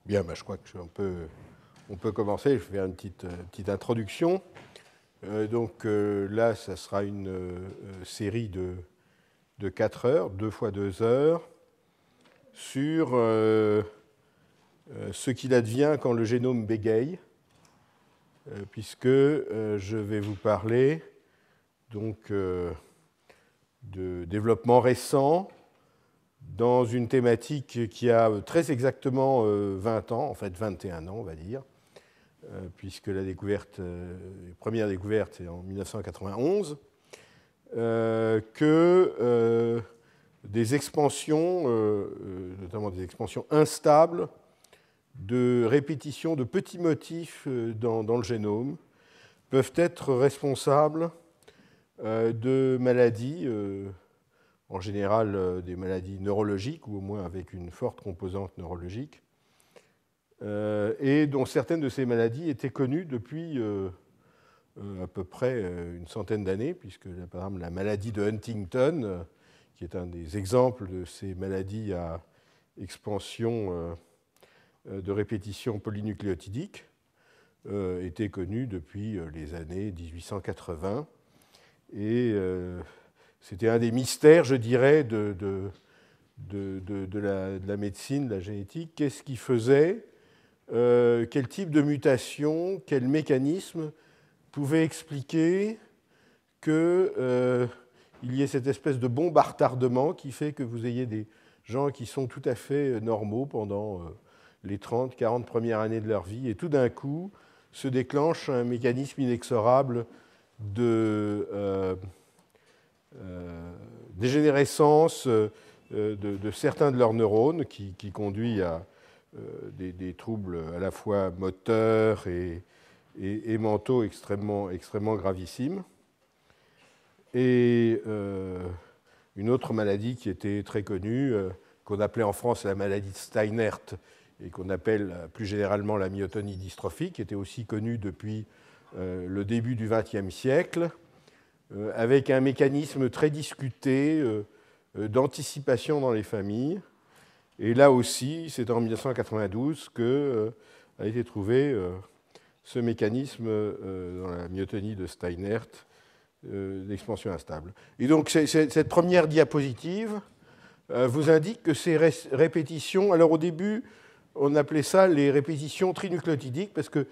Bien, je crois on peut commencer. Je vais faire une petite introduction. Là, ça sera une série de 4 heures, 2 fois 2 heures, sur ce qu'il advient quand le génome bégaye, puisque je vais vous parler de développement récent dans une thématique qui a très exactement 20 ans, en fait 21 ans, on va dire, puisque la première découverte est en 1991, que des expansions, notamment des expansions instables, de répétition de petits motifs dans le génome, peuvent être responsables de maladies, en général des maladies neurologiques, ou au moins avec une forte composante neurologique, et dont certaines de ces maladies étaient connues depuis à peu près une centaine d'années, puisque par exemple la maladie de Huntington, qui est un des exemples de ces maladies à expansion de répétition polynucléotidique, était connue depuis les années 1880. Et c'était un des mystères, je dirais, de la médecine, de la génétique. Qu'est-ce qui faisait, quel type de mutation, quel mécanisme pouvait expliquer qu'il y ait cette espèce de bombe à retardement qui fait que vous ayez des gens qui sont tout à fait normaux pendant les 30, 40 premières années de leur vie, et tout d'un coup se déclenche un mécanisme inexorable de dégénérescence de certains de leurs neurones qui conduit à des troubles à la fois moteurs et mentaux extrêmement gravissimes. Et une autre maladie qui était très connue, qu'on appelait en France la maladie de Steinert, et qu'on appelle plus généralement la myotonie dystrophique, qui était aussi connue depuis le début du XXe siècle, avec un mécanisme très discuté d'anticipation dans les familles. Et là aussi, c'est en 1992 qu'a été trouvé ce mécanisme dans la myotonie de Steinert, d'expansion instable. Et donc cette première diapositive vous indique que ces répétitions, alors au début, on appelait ça les répétitions trinucléotidiques, parce que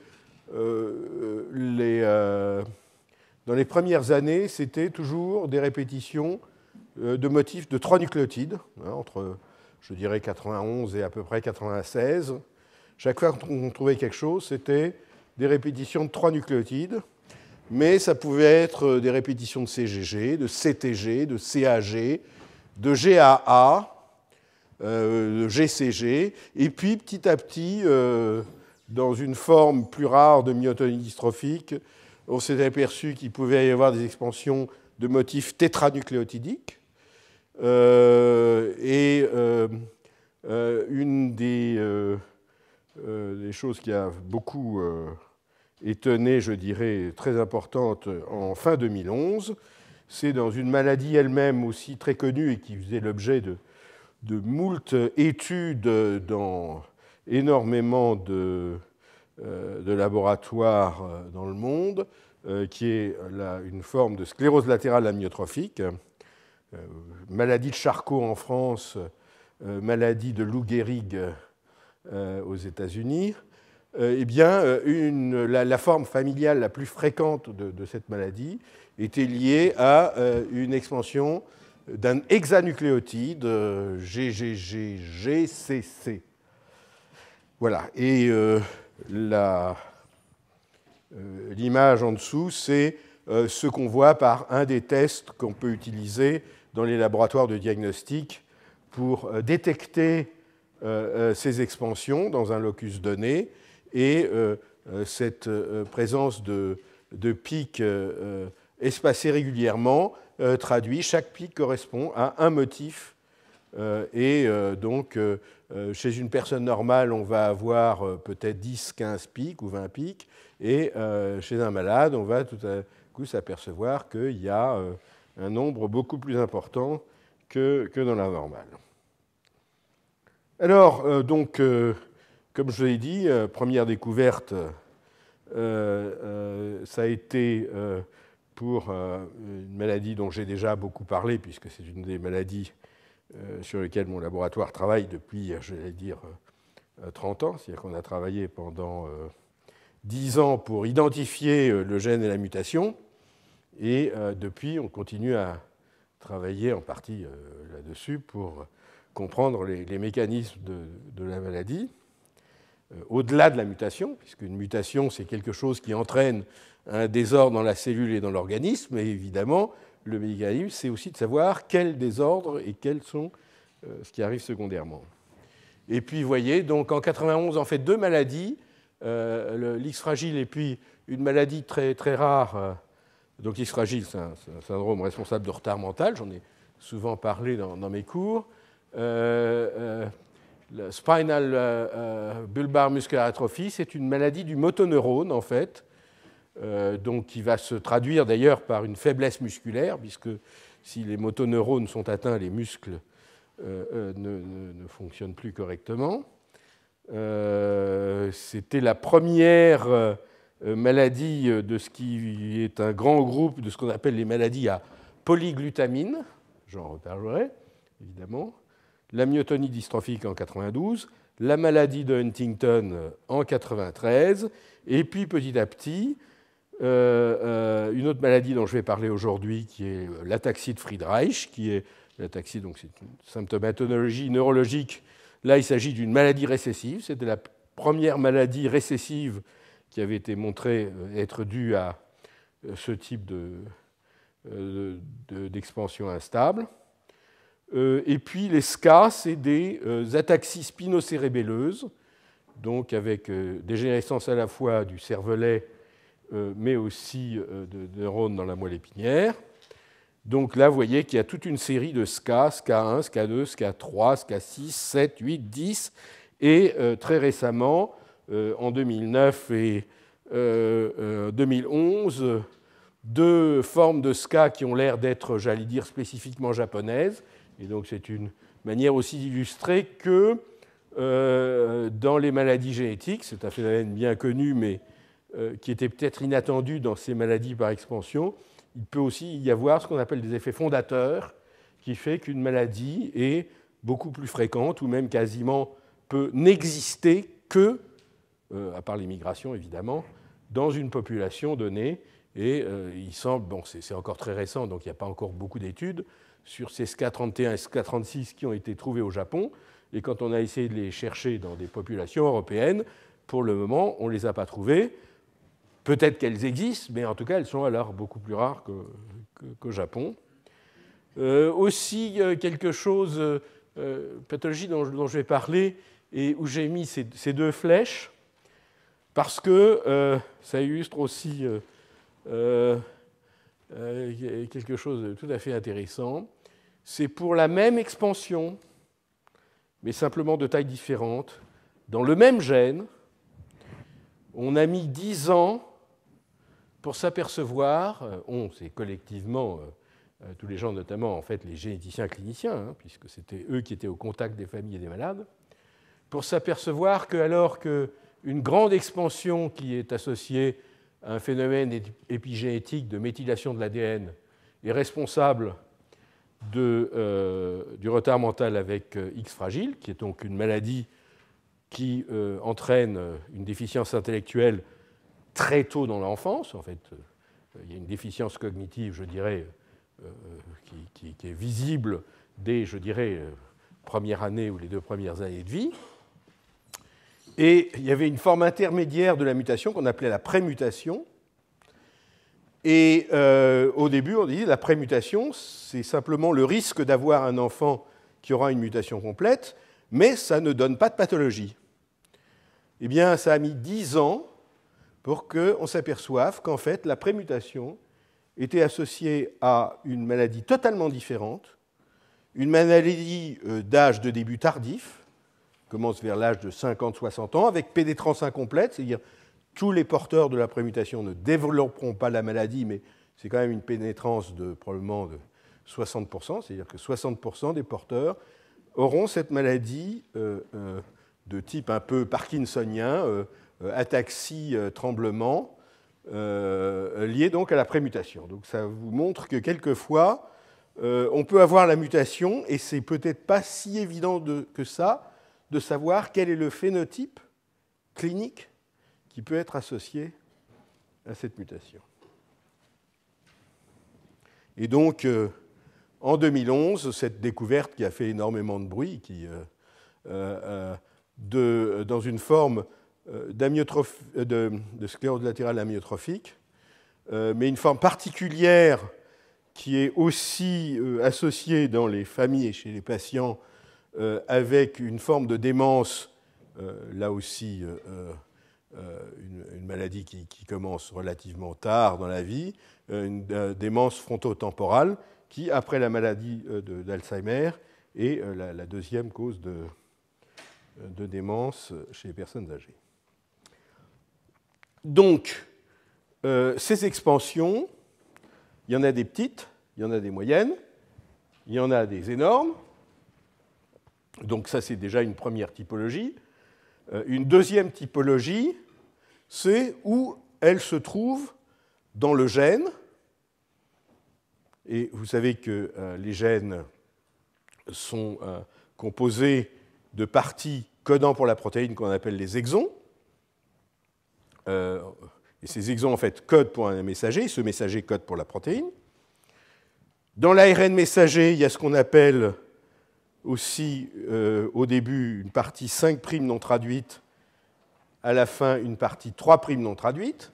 dans les premières années, c'était toujours des répétitions de motifs de 3 nucléotides, entre, je dirais, 91 et à peu près 96. Chaque fois qu'on trouvait quelque chose, c'était des répétitions de 3 nucléotides, mais ça pouvait être des répétitions de CGG, de CTG, de CAG, de GAA, de GCG, et puis petit à petit, dans une forme plus rare de myotonie dystrophique, on s'est aperçu qu'il pouvait y avoir des expansions de motifs tétranucléotidiques. Une des choses qui a beaucoup étonné, je dirais, très importante en fin 2011, c'est dans une maladie elle-même aussi très connue et qui faisait l'objet de moult études dans énormément de laboratoires dans le monde, qui est une forme de sclérose latérale amyotrophique, maladie de Charcot en France, maladie de Lou Gehrig aux États-Unis. La forme familiale la plus fréquente de cette maladie était liée à une expansion d'un hexanucléotide, GGG-GCC. Voilà. Et l'image en dessous, c'est ce qu'on voit par un des tests qu'on peut utiliser dans les laboratoires de diagnostic pour détecter ces expansions dans un locus donné, et cette présence de pics espacés régulièrement traduit, chaque pic correspond à un motif, donc chez une personne normale, on va avoir peut-être 10, 15 pics ou 20 pics, et chez un malade, on va tout à coup s'apercevoir qu'il y a un nombre beaucoup plus important que dans la normale. Alors, Comme je l'ai dit, première découverte, ça a été pour une maladie dont j'ai déjà beaucoup parlé, puisque c'est une des maladies sur lesquelles mon laboratoire travaille depuis, je vais dire, 30 ans. C'est-à-dire qu'on a travaillé pendant 10 ans pour identifier le gène et la mutation, et depuis, on continue à travailler en partie là-dessus pour comprendre les mécanismes de la maladie. Au-delà de la mutation, puisqu'une mutation, c'est quelque chose qui entraîne un désordre dans la cellule et dans l'organisme, et évidemment, le mécanisme, c'est aussi de savoir quels désordres et quels sont ce qui arrive secondairement. Et puis, vous voyez, donc en 91, en fait, 2 maladies, l'X fragile et puis une maladie très, très rare. Donc l'X fragile, c'est un syndrome responsable de retard mental, j'en ai souvent parlé dans mes cours. Le spinal bulbar muscular atrophy, c'est une maladie du motoneurone, en fait, donc qui va se traduire d'ailleurs par une faiblesse musculaire, puisque si les motoneurones sont atteints, les muscles ne fonctionnent plus correctement. C'était la première maladie de ce qui est un grand groupe de ce qu'on appelle les maladies à polyglutamine, j'en reparlerai évidemment, la myotonie dystrophique en 92, la maladie de Huntington en 93, et puis petit à petit, une autre maladie dont je vais parler aujourd'hui, qui est l'ataxie de Friedreich, qui est l'ataxie, donc c'est une symptomatologie neurologique. Là, il s'agit d'une maladie récessive. C'était la première maladie récessive qui avait été montrée être due à ce type d'expansion instable. Et puis les SCA, c'est des ataxies spinocérébelleuses, donc avec dégénérescence à la fois du cervelet, mais aussi de neurones dans la moelle épinière. Donc là, vous voyez qu'il y a toute une série de SCA, SCA1, SCA2, SCA3, SCA6, 7, 8, 10, et très récemment, en 2009 et 2011, 2 formes de SCA qui ont l'air d'être, j'allais dire, spécifiquement japonaises. Et donc c'est une manière aussi d'illustrer que dans les maladies génétiques, c'est un phénomène bien connu, mais qui était peut-être inattendu dans ces maladies par expansion, il peut aussi y avoir ce qu'on appelle des effets fondateurs, qui fait qu'une maladie est beaucoup plus fréquente, ou même quasiment peut n'exister que, à part les migrations évidemment, dans une population donnée. Et il semble, bon, c'est encore très récent, donc il n'y a pas encore beaucoup d'études, sur ces SCA31 et SCA36 qui ont été trouvés au Japon. Et quand on a essayé de les chercher dans des populations européennes, pour le moment, on ne les a pas trouvées. Peut-être qu'elles existent, mais en tout cas, elles sont alors beaucoup plus rares qu'au Japon. Aussi, quelque chose, pathologie dont je vais parler, et où j'ai mis ces 2 flèches, parce que ça illustre aussi quelque chose de tout à fait intéressant. C'est pour la même expansion, mais simplement de taille différente, dans le même gène, on a mis 10 ans pour s'apercevoir, c'est collectivement tous les gens, notamment en fait les généticiens cliniciens, puisque c'était eux qui étaient au contact des familles et des malades, pour s'apercevoir que alors qu'une grande expansion qui est associée à un phénomène épigénétique de méthylation de l'ADN est responsable du retard mental avec X fragile, qui est donc une maladie qui entraîne une déficience intellectuelle très tôt dans l'enfance. En fait, il y a une déficience cognitive, je dirais, qui est visible dès, je dirais, première année ou les 2 premières années de vie. Et il y avait une forme intermédiaire de la mutation qu'on appelait la prémutation. Et au début, on disait que la prémutation, c'est simplement le risque d'avoir un enfant qui aura une mutation complète, mais ça ne donne pas de pathologie. Eh bien, ça a mis 10 ans pour qu'on s'aperçoive qu'en fait, la prémutation était associée à une maladie totalement différente, une maladie d'âge de début tardif, commence vers l'âge de 50-60 ans, avec pénétrance incomplète, c'est-à-dire tous les porteurs de la prémutation ne développeront pas la maladie, mais c'est quand même une pénétrance de probablement de 60%, c'est-à-dire que 60% des porteurs auront cette maladie de type un peu parkinsonien, ataxie, tremblement, liés donc à la prémutation. Donc ça vous montre que quelquefois, on peut avoir la mutation, et c'est peut-être pas si évident que ça, de savoir quel est le phénotype clinique qui peut être associé à cette mutation. Et donc, en 2011, cette découverte qui a fait énormément de bruit, dans une forme de sclérose latérale amyotrophique, mais une forme particulière qui est aussi associée dans les familles et chez les patients avec une forme de démence, là aussi une maladie qui commence relativement tard dans la vie, une démence frontotemporale qui, après la maladie d'Alzheimer, est la deuxième cause de démence chez les personnes âgées. Donc, ces expansions, il y en a des petites, il y en a des moyennes, il y en a des énormes. Donc ça, c'est déjà une première typologie. Une deuxième typologie, c'est où elle se trouve dans le gène. Et vous savez que les gènes sont composés de parties codant pour la protéine qu'on appelle les exons. Et ces exons, en fait, codent pour un messager. Ce messager code pour la protéine. Dans l'ARN messager, il y a ce qu'on appelle aussi, au début, une partie 5' non traduite, à la fin, une partie 3' non traduite.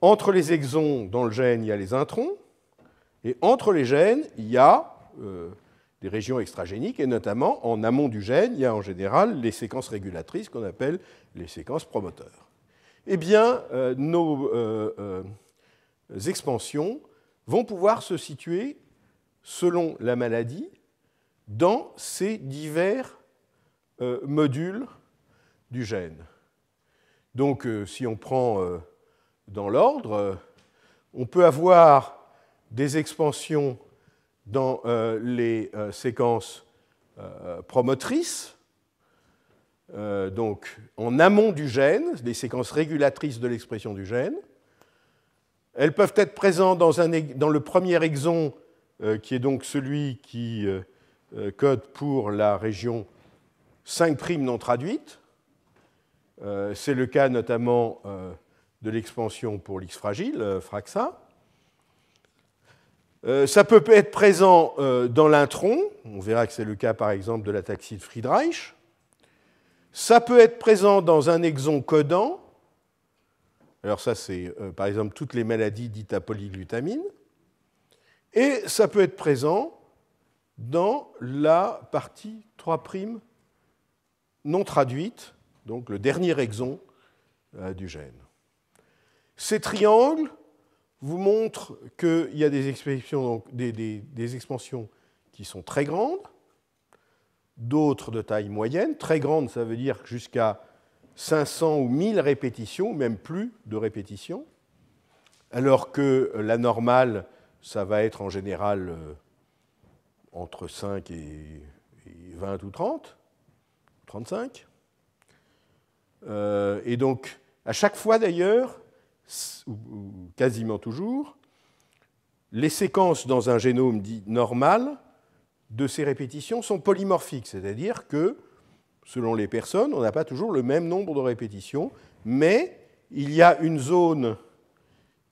Entre les exons, dans le gène, il y a les introns. Et entre les gènes, il y a des régions extragéniques, et notamment, en amont du gène, il y a en général les séquences régulatrices qu'on appelle les séquences promoteurs. Eh bien, nos expansions vont pouvoir se situer, selon la maladie, dans ces divers modules du gène. Donc, si on prend dans l'ordre, on peut avoir des expansions dans les séquences promotrices, donc en amont du gène, des séquences régulatrices de l'expression du gène. Elles peuvent être présentes dans le premier exon, qui est donc celui qui code pour la région 5' non traduite. C'est le cas notamment de l'expansion pour l'X fragile, FRAXA. Ça peut être présent dans l'intron, on verra que c'est le cas par exemple de l'ataxie de Friedreich. Ça peut être présent dans un exon codant. Alors ça, c'est par exemple toutes les maladies dites à polyglutamine. Et ça peut être présent dans la partie 3' non traduite, donc le dernier exon du gène. Ces triangles vous montrent qu'il y a des expansions qui sont très grandes, d'autres de taille moyenne. Très grande, ça veut dire jusqu'à 500 ou 1000 répétitions, même plus de répétitions, alors que la normale, ça va être en général entre 5 et 20 ou 30, 35. Et donc, à chaque fois d'ailleurs, ou quasiment toujours, les séquences dans un génome dit normal de ces répétitions sont polymorphiques, c'est-à-dire que, selon les personnes, on n'a pas toujours le même nombre de répétitions, mais il y a une zone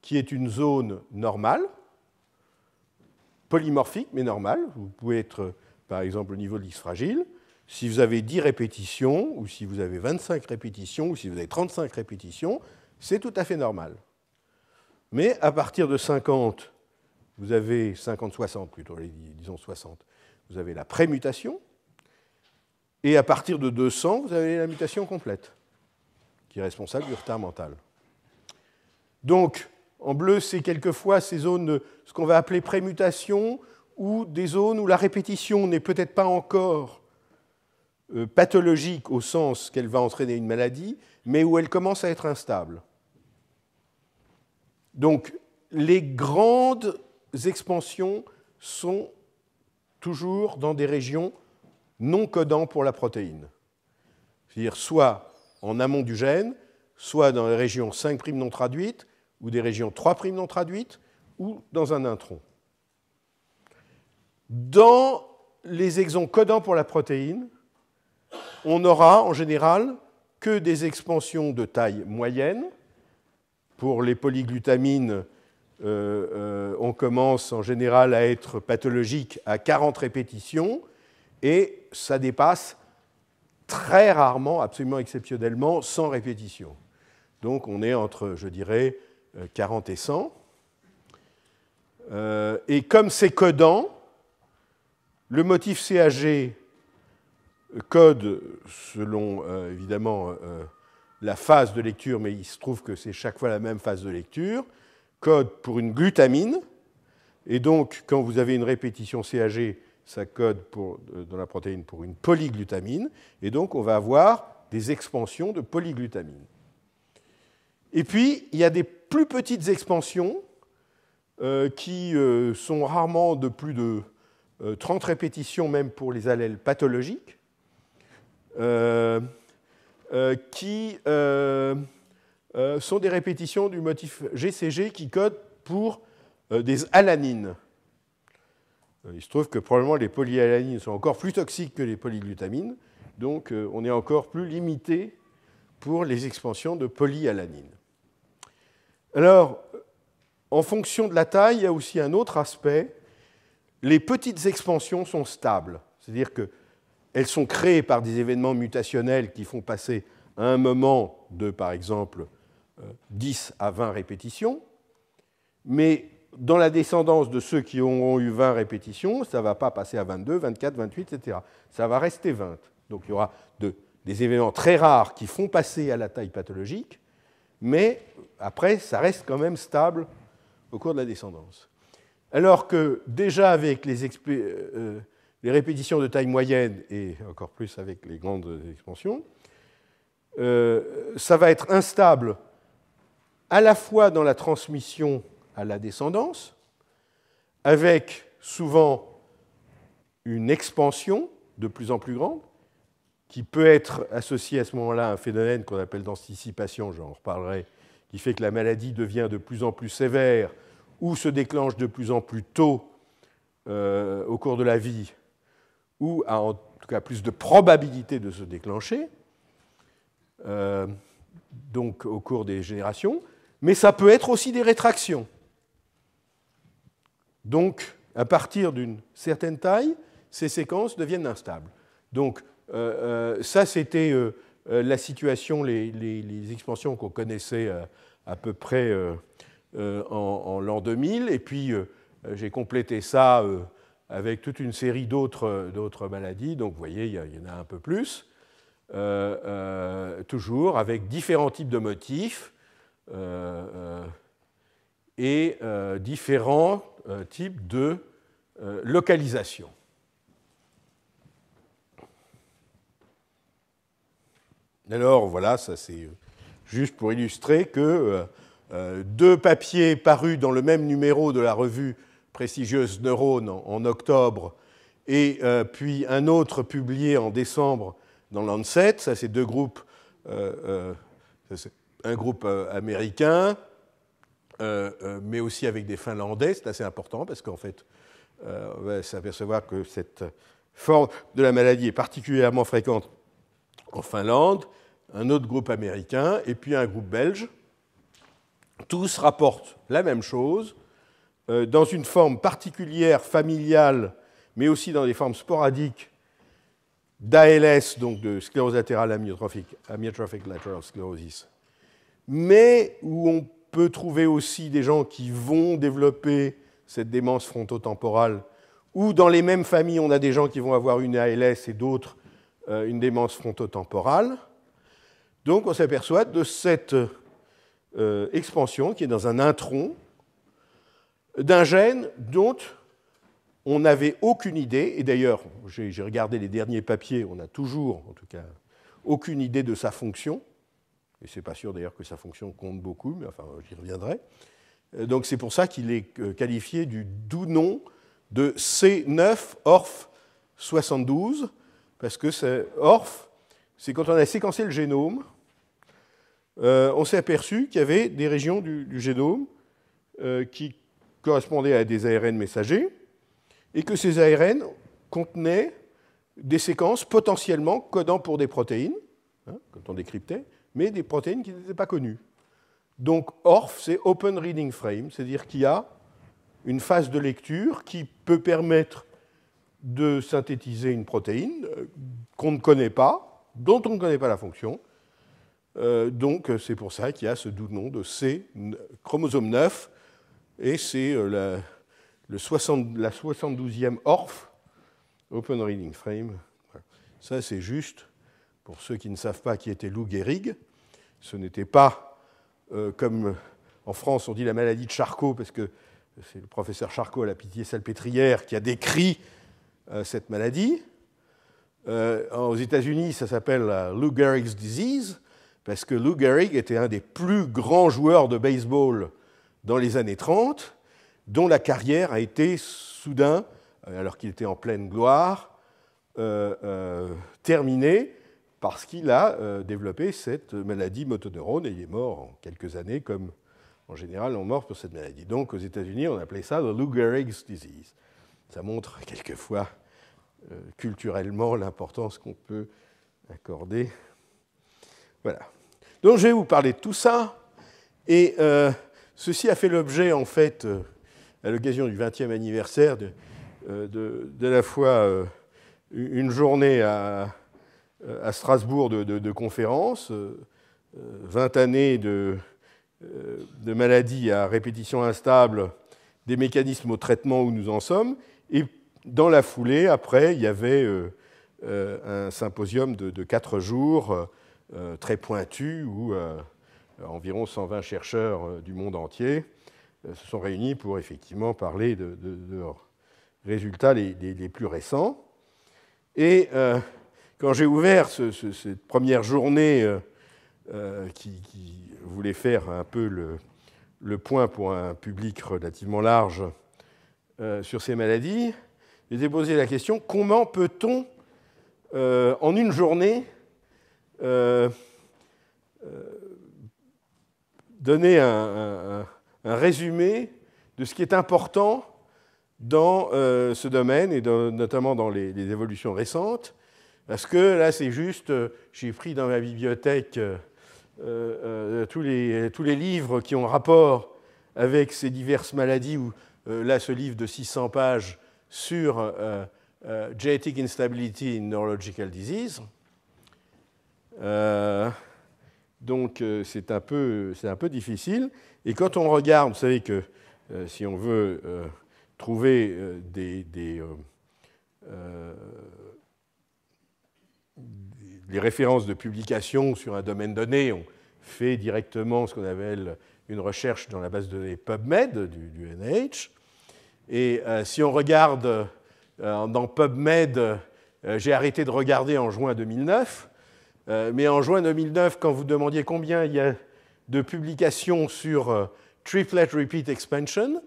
qui est une zone normale, polymorphique mais normale. Vous pouvez être, par exemple, au niveau de l'X fragile. Si vous avez 10 répétitions, ou si vous avez 25 répétitions, ou si vous avez 35 répétitions, c'est tout à fait normal. Mais à partir de 50, vous avez 50-60 plutôt, disons 60, vous avez la prémutation, et à partir de 200, vous avez la mutation complète, qui est responsable du retard mental. Donc, en bleu, c'est quelquefois ces zones, ce qu'on va appeler prémutation, ou des zones où la répétition n'est peut-être pas encore pathologique au sens qu'elle va entraîner une maladie, mais où elle commence à être instable. Donc, les grandes expansions sont toujours dans des régions non codant pour la protéine. c'est-à-dire soit en amont du gène, soit dans les régions 5' non traduites, ou des régions 3' non traduites, ou dans un intron. Dans les exons codants pour la protéine, on n'aura en général que des expansions de taille moyenne. Pour les polyglutamines, on commence en général à être pathologique à 40 répétitions, et ça dépasse très rarement, absolument exceptionnellement, 100 répétitions. Donc on est entre, je dirais, 40 et 100. Et comme c'est codant, le motif CAG code selon, évidemment, la phase de lecture, mais il se trouve que c'est chaque fois la même phase de lecture, code pour une glutamine, et donc quand vous avez une répétition CAG, ça code dans la protéine pour une polyglutamine, et donc on va avoir des expansions de polyglutamine. Et puis, il y a des plus petites expansions qui sont rarement de plus de 30 répétitions, même pour les allèles pathologiques, qui sont des répétitions du motif GCG qui code pour des alanines. Il se trouve que probablement les polyalanines sont encore plus toxiques que les polyglutamines, donc on est encore plus limité pour les expansions de polyalanines. Alors, en fonction de la taille, il y a aussi un autre aspect. Les petites expansions sont stables, c'est-à-dire qu'elles sont créées par des événements mutationnels qui font passer à un moment de, par exemple, 10 à 20 répétitions, mais dans la descendance de ceux qui auront eu 20 répétitions, ça ne va pas passer à 22, 24, 28, etc. Ça va rester 20. Donc il y aura des événements très rares qui font passer à la taille pathologique, mais après, ça reste quand même stable au cours de la descendance. Alors que déjà avec les répétitions de taille moyenne, et encore plus avec les grandes expansions, ça va être instable à la fois dans la transmission à la descendance, avec souvent une expansion de plus en plus grande, qui peut être associée à ce moment-là à un phénomène qu'on appelle d'anticipation, j'en reparlerai, qui fait que la maladie devient de plus en plus sévère ou se déclenche de plus en plus tôt au cours de la vie, ou a en tout cas plus de probabilité de se déclencher, donc au cours des générations, mais ça peut être aussi des rétractions. Donc, à partir d'une certaine taille, ces séquences deviennent instables. Donc, ça, c'était la situation, les expansions qu'on connaissait à peu près en l'an 2000. Et puis, j'ai complété ça avec toute une série d'autres maladies. Donc, vous voyez, il y en a un peu plus. Toujours avec différents types de motifs et différents types de localisation. Alors voilà, ça c'est juste pour illustrer que deux papiers parus dans le même numéro de la revue prestigieuse Neurone en octobre et puis un autre publié en décembre dans Lancet, ça c'est deux groupes, un groupe américain, mais aussi avec des Finlandais, c'est assez important parce qu'en fait, on va s'apercevoir que cette forme de la maladie est particulièrement fréquente en Finlande, un autre groupe américain et puis un groupe belge. Tous rapportent la même chose, dans une forme particulière, familiale, mais aussi dans des formes sporadiques d'ALS, donc de sclérose latérale amyotrophique, amyotrophic lateral sclerosis, mais où on peut trouver aussi des gens qui vont développer cette démence frontotemporale, ou dans les mêmes familles, on a des gens qui vont avoir une ALS et d'autres une démence frontotemporale. Donc on s'aperçoit de cette expansion qui est dans un intron d'un gène dont on n'avait aucune idée, et d'ailleurs, j'ai regardé les derniers papiers, on n'a toujours, en tout cas, aucune idée de sa fonction, et c'est pas sûr d'ailleurs que sa fonction compte beaucoup, mais enfin, j'y reviendrai. Donc c'est pour ça qu'il est qualifié du doux nom de C9-ORF72, parce que ORF, c'est quand on a séquencé le génome, on s'est aperçu qu'il y avait des régions du génome qui correspondaient à des ARN messagers, et que ces ARN contenaient des séquences potentiellement codant pour des protéines, quand on décryptait, mais des protéines qui n'étaient pas connues. Donc ORF, c'est Open Reading Frame, c'est-à-dire qu'il y a une phase de lecture qui peut permettre de synthétiser une protéine qu'on ne connaît pas, dont on ne connaît pas la fonction. Donc c'est pour ça qu'il y a ce doux nom de C, chromosome 9, et c'est la 72e ORF, Open Reading Frame. Ça, c'est juste, pour ceux qui ne savent pas qui était Lou Gehrig, ce n'était pas, comme en France on dit la maladie de Charcot, parce que c'est le professeur Charcot à la Pitié-Salpêtrière qui a décrit cette maladie. Aux États-Unis, ça s'appelle Lou Gehrig's disease, parce que Lou Gehrig était un des plus grands joueurs de baseball dans les années 30, dont la carrière a été soudain, alors qu'il était en pleine gloire, terminée parce qu'il a développé cette maladie motoneurone, et il est mort en quelques années, comme en général on meurt pour cette maladie. Donc aux États-Unis, on appelait ça le Lou Gehrig's disease. Ça montre quelquefois culturellement l'importance qu'on peut accorder. Voilà. Donc je vais vous parler de tout ça, et ceci a fait l'objet, en fait, à l'occasion du 20e anniversaire de la fois une journée à Strasbourg de conférences, 20 années de maladies à répétition instable, des mécanismes au traitement où nous en sommes, et dans la foulée, après, il y avait un symposium de 4 jours très pointu où environ 120 chercheurs du monde entier se sont réunis pour effectivement parler de leurs résultats les plus récents. Et quand j'ai ouvert cette première journée qui voulait faire un peu le point pour un public relativement large sur ces maladies, j'ai posé la question: comment peut-on, en une journée, donner un résumé de ce qui est important dans ce domaine, et notamment dans les évolutions récentes, parce que là, c'est juste, j'ai pris dans ma bibliothèque tous les livres qui ont rapport avec ces diverses maladies, ou là, ce livre de 600 pages sur Genetic Instability in Neurological Disease. Donc, c'est un peu difficile. Et quand on regarde, vous savez que si on veut trouver les références de publication sur un domaine donné, on fait directement ce qu'on appelle une recherche dans la base de données PubMed du NIH. Et si on regarde dans PubMed, j'ai arrêté de regarder en juin 2009, mais en juin 2009, quand vous demandiez combien il y a de publications sur Triplet Repeat Expansion,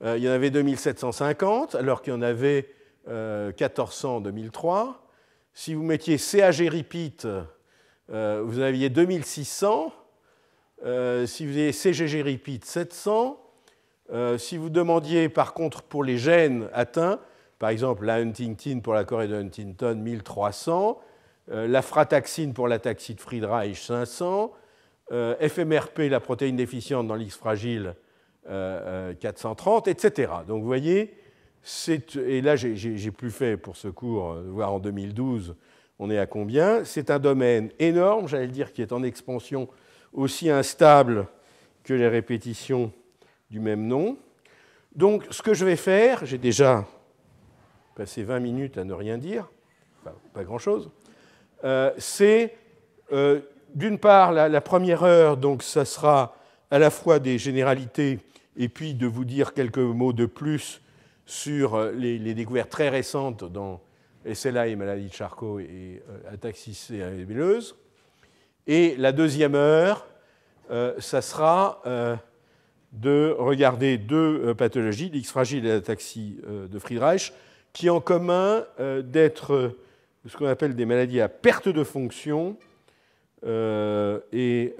il y en avait 2750, alors qu'il y en avait 1400 en 2003. Si vous mettiez CAG Repeat, vous en aviez 2600. Si vous aviez CGG Repeat, 700. Si vous demandiez par contre pour les gènes atteints, par exemple la huntingtin pour la chorée de Huntington, 1300, la frataxine pour l'ataxie de Friedreich, 500, FMRP, la protéine déficiente dans l'X fragile, 430, etc. Donc vous voyez, et là j'ai plus fait pour ce cours, voir en 2012, on est à combien. C'est un domaine énorme, j'allais dire, qui est en expansion, aussi instable que les répétitions du même nom. Donc ce que je vais faire, j'ai déjà passé 20 minutes à ne rien dire, enfin, pas grand-chose, c'est d'une part la première heure, donc ça sera à la fois des généralités et puis de vous dire quelques mots de plus sur les découvertes très récentes dans SLA et maladie de Charcot et ataxie cérébraleuse. Et la deuxième heure, ça sera de regarder deux pathologies, l'X fragile et l'ataxie de Friedreich, qui ont en commun d'être ce qu'on appelle des maladies à perte de fonction et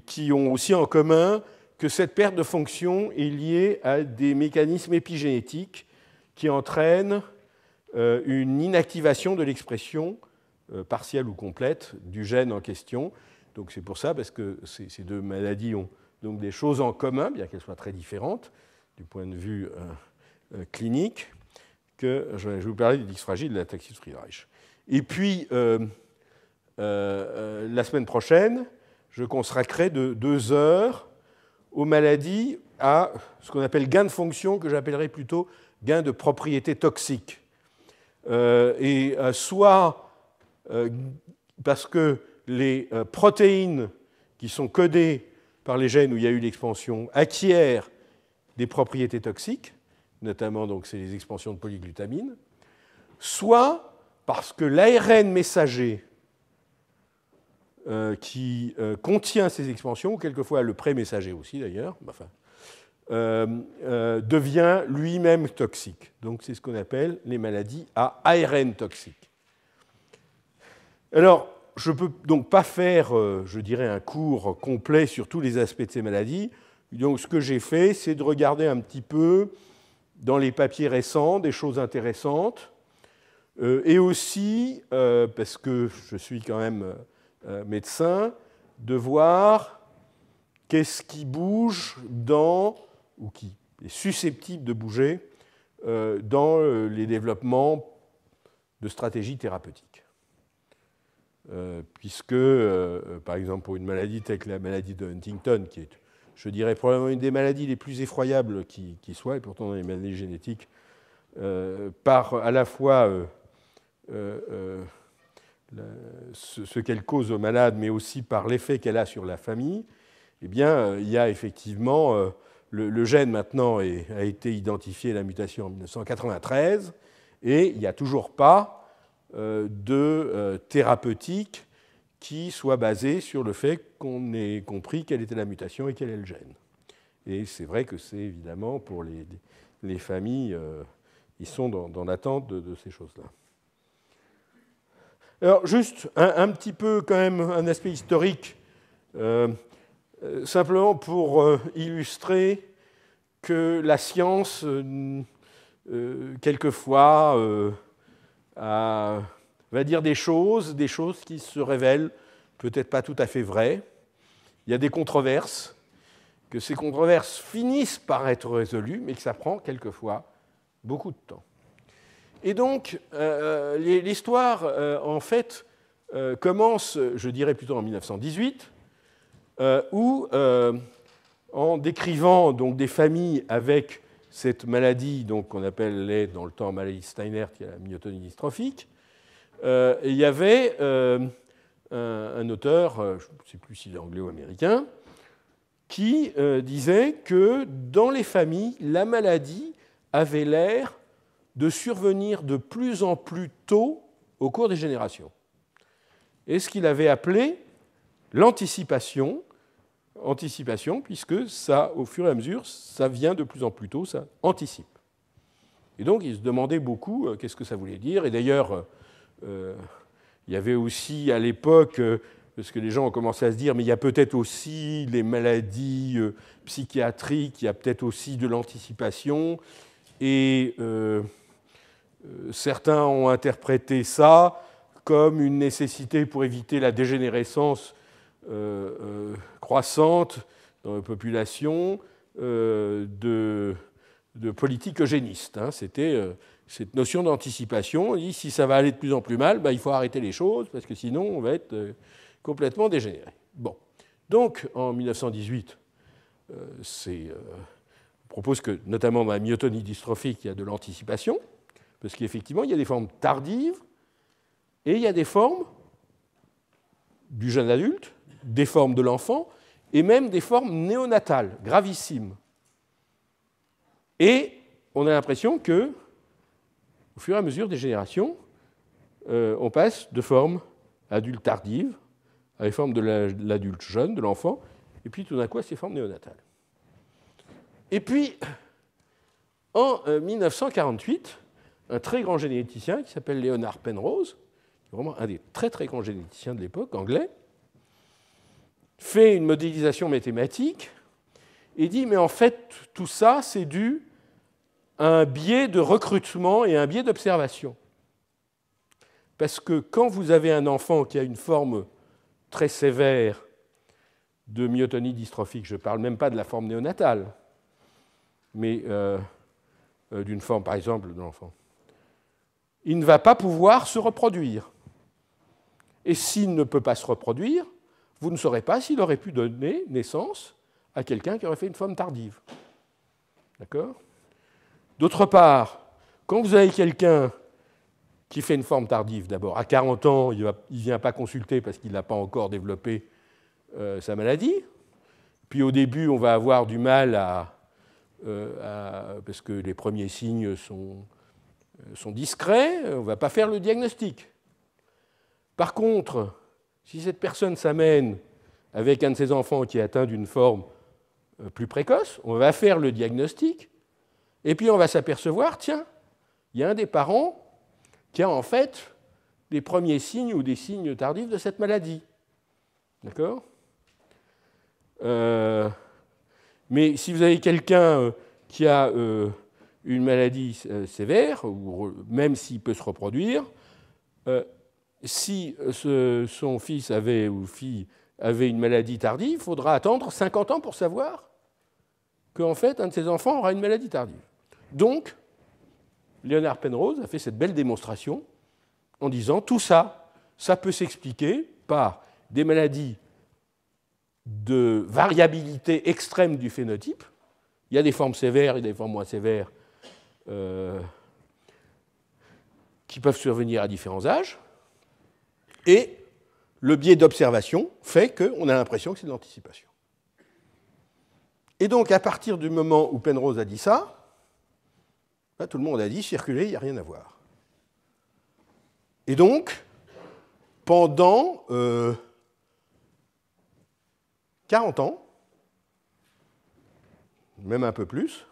qui ont aussi en commun que cette perte de fonction est liée à des mécanismes épigénétiques qui entraînent une inactivation de l'expression partielle ou complète du gène en question. Donc c'est pour ça, parce que ces deux maladies ont donc des choses en commun, bien qu'elles soient très différentes du point de vue clinique, que je vais vous parler du dysphragie et de l'ataxie de Friedreich. Et puis, la semaine prochaine, je consacrerai 2 heures aux maladies à ce qu'on appelle gain de fonction, que j'appellerai plutôt gain de propriété toxique. Soit parce que les protéines qui sont codées par les gènes où il y a eu l'expansion acquièrent des propriétés toxiques, notamment donc c'est les expansions de polyglutamine, soit parce que l'ARN messager qui contient ces expansions, ou quelquefois le pré-messager aussi d'ailleurs, devient lui-même toxique. Donc c'est ce qu'on appelle les maladies à ARN toxique. Alors, je ne peux donc pas faire, je dirais, un cours complet sur tous les aspects de ces maladies. Donc ce que j'ai fait, c'est de regarder un petit peu dans les papiers récents des choses intéressantes, et aussi, parce que je suis quand même médecin, de voir qu'est-ce qui bouge ou qui est susceptible de bouger dans les développements de stratégies thérapeutiques. Puisque, par exemple, pour une maladie telle que la maladie de Huntington, qui est, je dirais, probablement une des maladies les plus effroyables qui soit, et pourtant dans les maladies génétiques, par à la fois ce qu'elle cause aux malades, mais aussi par l'effet qu'elle a sur la famille, eh bien, il y a effectivement, le gène maintenant a été identifié, la mutation en 1993, et il n'y a toujours pas de thérapeutique qui soit basée sur le fait qu'on ait compris quelle était la mutation et quel est le gène. Et c'est vrai que c'est évidemment pour les familles, ils sont dans l'attente de ces choses-là. Alors juste un petit peu quand même un aspect historique, simplement pour illustrer que la science, quelquefois, va dire des choses qui se révèlent peut-être pas tout à fait vraies. Il y a des controverses, que ces controverses finissent par être résolues, mais que ça prend quelquefois beaucoup de temps. Et donc, l'histoire, en fait, commence, je dirais plutôt en 1918, où, en décrivant donc, des familles avec cette maladie qu'on appelait dans le temps maladie Steinert, qui est la myotonie dystrophique, il y avait un auteur, je ne sais plus s'il est anglais ou américain, qui disait que dans les familles, la maladie avait l'air de survenir de plus en plus tôt au cours des générations. Et ce qu'il avait appelé l'anticipation, puisque ça, au fur et à mesure, ça vient de plus en plus tôt, ça anticipe. Et donc, il se demandait beaucoup qu'est-ce que ça voulait dire. Et d'ailleurs, il y avait aussi à l'époque, parce que les gens ont commencé à se dire, mais il y a peut-être aussi les maladies psychiatriques, il y a peut-être aussi de l'anticipation. Et certains ont interprété ça comme une nécessité pour éviter la dégénérescence croissante dans la population de politique eugéniste. C'était cette notion d'anticipation. On dit si ça va aller de plus en plus mal, il faut arrêter les choses parce que sinon on va être complètement dégénéré. Bon. Donc en 1918, on propose que, notamment dans la myotonie dystrophique, il y a de l'anticipation, parce qu'effectivement, il y a des formes tardives et il y a des formes du jeune adulte, des formes de l'enfant et même des formes néonatales, gravissimes. Et on a l'impression que, au fur et à mesure des générations, on passe de formes adultes tardives à des formes de l'adulte jeune, de l'enfant, et puis tout d'un coup à ces formes néonatales. Et puis, en 1948, un très grand généticien qui s'appelle Leonard Penrose, vraiment un des très très grands généticiens de l'époque, anglais, fait une modélisation mathématique et dit mais en fait tout ça c'est dû à un biais de recrutement et un biais d'observation. Parce que quand vous avez un enfant qui a une forme très sévère de myotonie dystrophique, je ne parle même pas de la forme néonatale, mais d'une forme par exemple de l'enfant, il ne va pas pouvoir se reproduire. Et s'il ne peut pas se reproduire, vous ne saurez pas s'il aurait pu donner naissance à quelqu'un qui aurait fait une forme tardive. D'accord ? D'autre part, quand vous avez quelqu'un qui fait une forme tardive, d'abord, à 40 ans, il ne vient pas consulter parce qu'il n'a pas encore développé sa maladie. Puis au début, on va avoir du mal parce que les premiers signes sont discrets, on ne va pas faire le diagnostic. Par contre, si cette personne s'amène avec un de ses enfants qui est atteint d'une forme plus précoce, on va faire le diagnostic, et puis on va s'apercevoir, tiens, il y a un des parents qui a en fait des premiers signes ou des signes tardifs de cette maladie. D'accord ? Mais si vous avez quelqu'un qui a une maladie sévère, ou même s'il peut se reproduire, si son fils ou fille avait une maladie tardive, il faudra attendre 50 ans pour savoir qu'en fait, un de ses enfants aura une maladie tardive. Donc, Leonard Penrose a fait cette belle démonstration en disant tout ça, ça peut s'expliquer par des maladies de variabilité extrême du phénotype. Il y a des formes sévères et des formes moins sévères qui peuvent survenir à différents âges. Et le biais d'observation fait qu'on a l'impression que c'est de l'anticipation. Et donc, à partir du moment où Penrose a dit ça, là, tout le monde a dit circuler, il n'y a rien à voir. Et donc, pendant 40 ans, même un peu plus,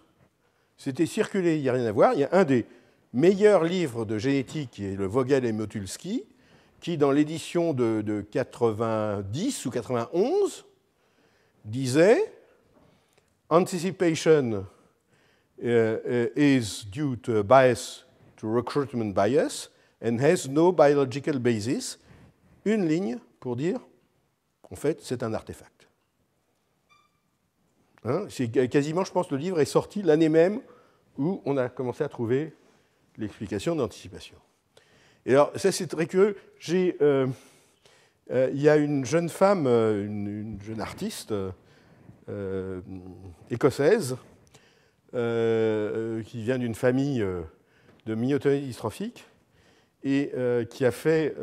c'était circuler, il n'y a rien à voir. Il y a un des meilleurs livres de génétique, qui est le Vogel et Motulski, qui, dans l'édition de 90 ou 91, disait « Anticipation is due to a bias, to recruitment bias, and has no biological basis ». Une ligne pour dire, en fait, c'est un artefact. Hein, c'est quasiment, je pense, le livre est sorti l'année même où on a commencé à trouver l'explication d'anticipation. Et alors, ça, c'est très curieux. Il y a une jeune femme, une jeune artiste écossaise, qui vient d'une famille de myotonie dystrophique et qui a fait,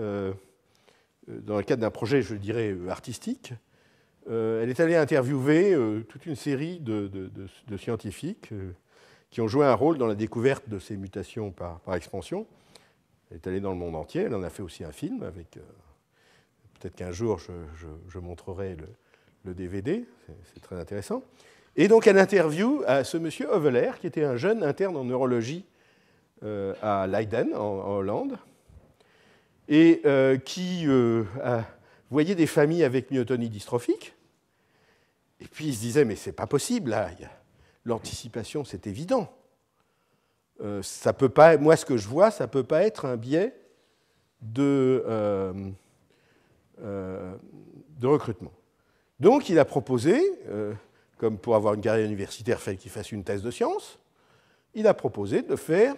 dans le cadre d'un projet, je dirais, artistique, elle est allée interviewer toute une série de scientifiques qui ont joué un rôle dans la découverte de ces mutations par expansion. Elle est allée dans le monde entier, elle en a fait aussi un film, avec peut-être qu'un jour je montrerai le DVD, c'est très intéressant. Et donc elle interviewe à ce monsieur Oveler, qui était un jeune interne en neurologie à Leiden, en Hollande, et qui voyait des familles avec myotonie dystrophique, et puis il se disait, mais c'est pas possible, là, l'anticipation, c'est évident. Ça peut pas, moi, ce que je vois, ça ne peut pas être un biais de recrutement. Donc, il a proposé, comme pour avoir une carrière universitaire, il fallait qu'il fasse une thèse de sciences, il a proposé de faire,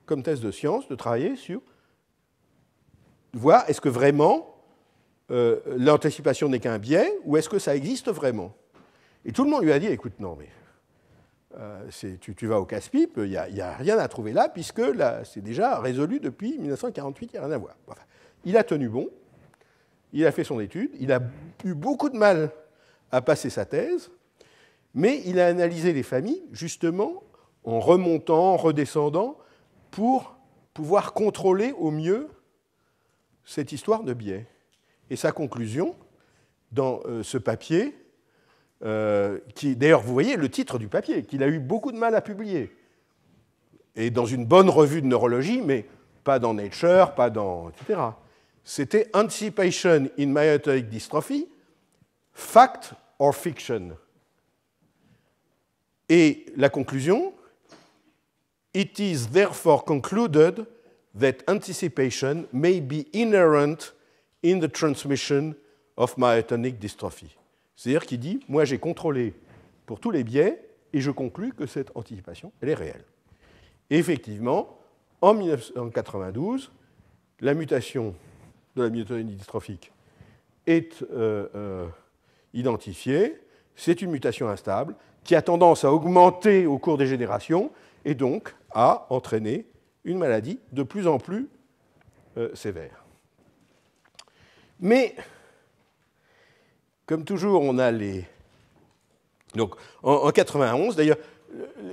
comme thèse de sciences, de travailler sur voir est-ce que vraiment l'anticipation n'est qu'un biais ou est-ce que ça existe vraiment. Et tout le monde lui a dit, écoute, non, mais tu vas au casse-pipe, il n'y a rien à trouver là, puisque là, c'est déjà résolu depuis 1948, il n'y a rien à voir. Enfin, il a tenu bon, il a fait son étude, il a eu beaucoup de mal à passer sa thèse, mais il a analysé les familles, justement, en remontant, en redescendant, pour pouvoir contrôler au mieux cette histoire de biais. Et sa conclusion, dans ce papier, qui, d'ailleurs, vous voyez le titre du papier, qu'il a eu beaucoup de mal à publier. et dans une bonne revue de neurologie, mais pas dans Nature, pas dans... etc. C'était Anticipation in Myotonic Dystrophy, Fact or Fiction. Et la conclusion, It is therefore concluded that anticipation may be inherent in the transmission of myotonic dystrophy. C'est-à-dire qu'il dit, moi j'ai contrôlé pour tous les biais et je conclus que cette anticipation, elle est réelle. Et effectivement, en 1992, la mutation de la myotonie dystrophique est identifiée. C'est une mutation instable qui a tendance à augmenter au cours des générations et donc à entraîner une maladie de plus en plus sévère. Mais, comme toujours, on a les... Donc, en 91, d'ailleurs,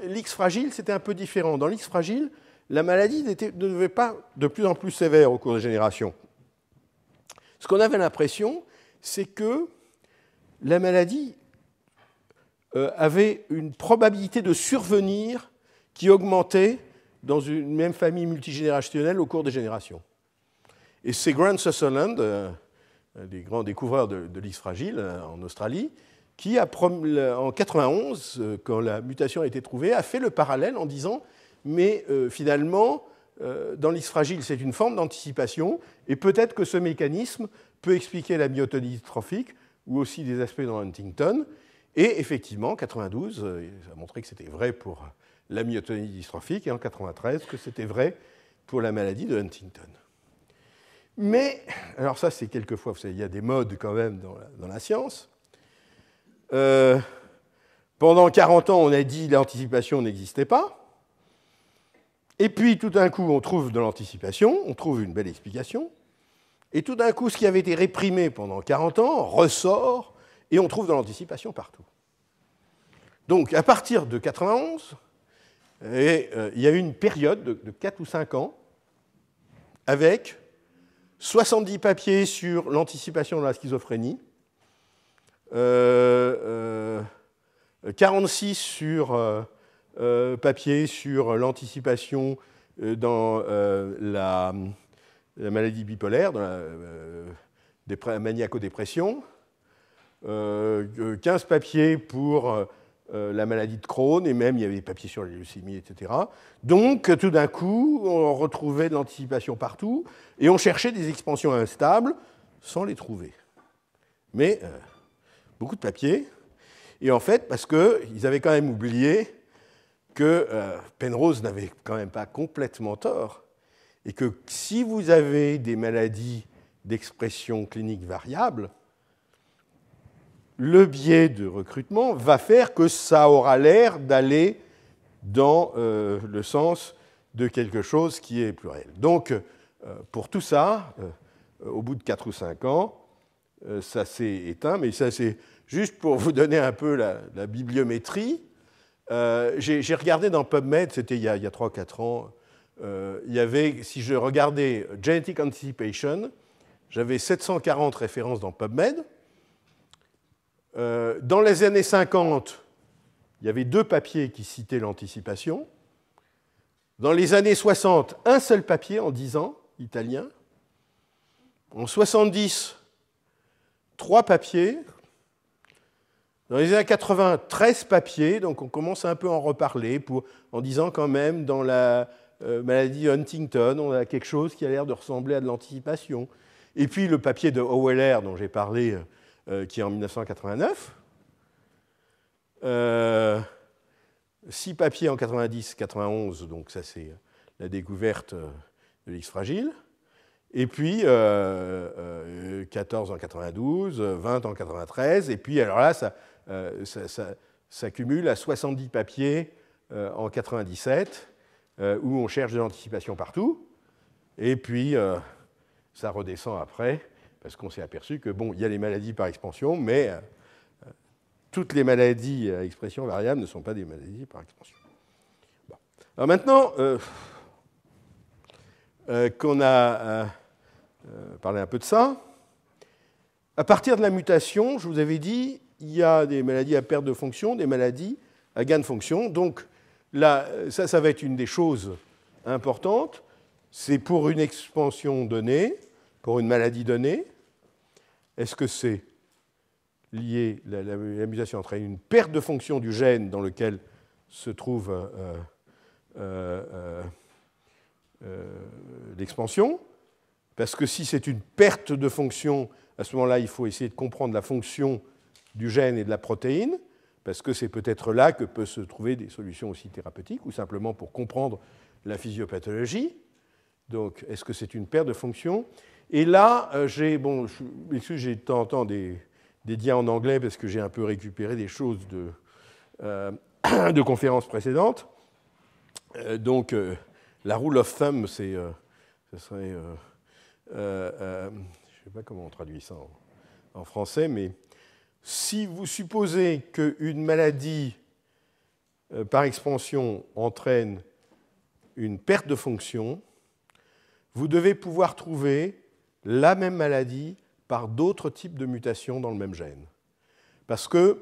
l'X fragile, c'était un peu différent. Dans l'X fragile, la maladie ne devenait pas de plus en plus sévère au cours des générations. Ce qu'on avait l'impression, c'est que la maladie avait une probabilité de survenir qui augmentait dans une même famille multigénérationnelle au cours des générations. Et c'est Grant Sutherland, un des grands découvreurs de l'X fragile en Australie, qui, en 91, quand la mutation a été trouvée, a fait le parallèle en disant mais finalement, dans l'X fragile, c'est une forme d'anticipation, et peut-être que ce mécanisme peut expliquer la myotonie dystrophique ou aussi des aspects dans Huntington. Et effectivement, en 92, ça a montré que c'était vrai pour la myotonie dystrophique, et en 93, que c'était vrai pour la maladie de Huntington. Mais, alors ça, c'est quelquefois, vous savez, il y a des modes quand même dans la science. Pendant 40 ans, on a dit que l'anticipation n'existait pas. Et puis, tout d'un coup, on trouve de l'anticipation, on trouve une belle explication. Et tout d'un coup, ce qui avait été réprimé pendant 40 ans ressort, et on trouve de l'anticipation partout. Donc, à partir de 91, il y a eu une période de 4 ou 5 ans avec 70 papiers sur l'anticipation de la schizophrénie, 46 papiers sur l'anticipation dans la maladie bipolaire, dans la maniaco-dépression, 15 papiers pour la maladie de Crohn, et même il y avait des papiers sur les leucémies, etc. Donc, tout d'un coup, on retrouvait de l'anticipation partout, et on cherchait des expansions instables sans les trouver. Mais beaucoup de papiers, et en fait, parce qu'ils avaient quand même oublié que Penrose n'avait quand même pas complètement tort, et que si vous avez des maladies d'expression clinique variable, le biais de recrutement va faire que ça aura l'air d'aller dans le sens de quelque chose qui est pluriel. Donc, pour tout ça, au bout de 4 ou 5 ans, ça s'est éteint, mais ça c'est juste pour vous donner un peu la bibliométrie. J'ai regardé dans PubMed, c'était il y a 3-4 ans, il y avait, si je regardais Genetic Anticipation, j'avais 740 références dans PubMed. Dans les années 50, il y avait 2 papiers qui citaient l'anticipation. Dans les années 60, un seul papier en 10 ans, italien. En 70, 3 papiers. Dans les années 80, 13 papiers, donc on commence un peu à en reparler en disant quand même dans la maladie Huntington, on a quelque chose qui a l'air de ressembler à de l'anticipation. Et puis le papier de Oweller dont j'ai parlé, qui est en 1989. 6 papiers en 90-91, donc ça c'est la découverte de l'X fragile. Et puis 14 en 92, 20 en 93, et puis alors là, ça cumule à 70 papiers en 97, où on cherche de l'anticipation partout, et puis ça redescend après, parce qu'on s'est aperçu que, bon, il y a les maladies par expansion, mais toutes les maladies à expression variable ne sont pas des maladies par expansion. Bon. Alors maintenant qu'on a parlé un peu de ça, à partir de la mutation, je vous avais dit, il y a des maladies à perte de fonction, des maladies à gain de fonction. Donc, là, ça va être une des choses importantes. C'est pour une expansion donnée, pour une maladie donnée. Est-ce que c'est lié, la mutation entraîne une perte de fonction du gène dans lequel se trouve l'expansion? Parce que si c'est une perte de fonction, à ce moment-là, il faut essayer de comprendre la fonction du gène et de la protéine, parce que c'est peut-être là que peuvent se trouver des solutions aussi thérapeutiques, ou simplement pour comprendre la physiopathologie. Donc, est-ce que c'est une perte de fonction? Et là, j'ai de temps en temps des dias en anglais, parce que j'ai un peu récupéré des choses de conférences précédentes. Donc, la rule of thumb, ce serait... je ne sais pas comment on traduit ça en français, mais si vous supposez qu'une maladie par expansion entraîne une perte de fonction, vous devez pouvoir trouver la même maladie par d'autres types de mutations dans le même gène. Parce que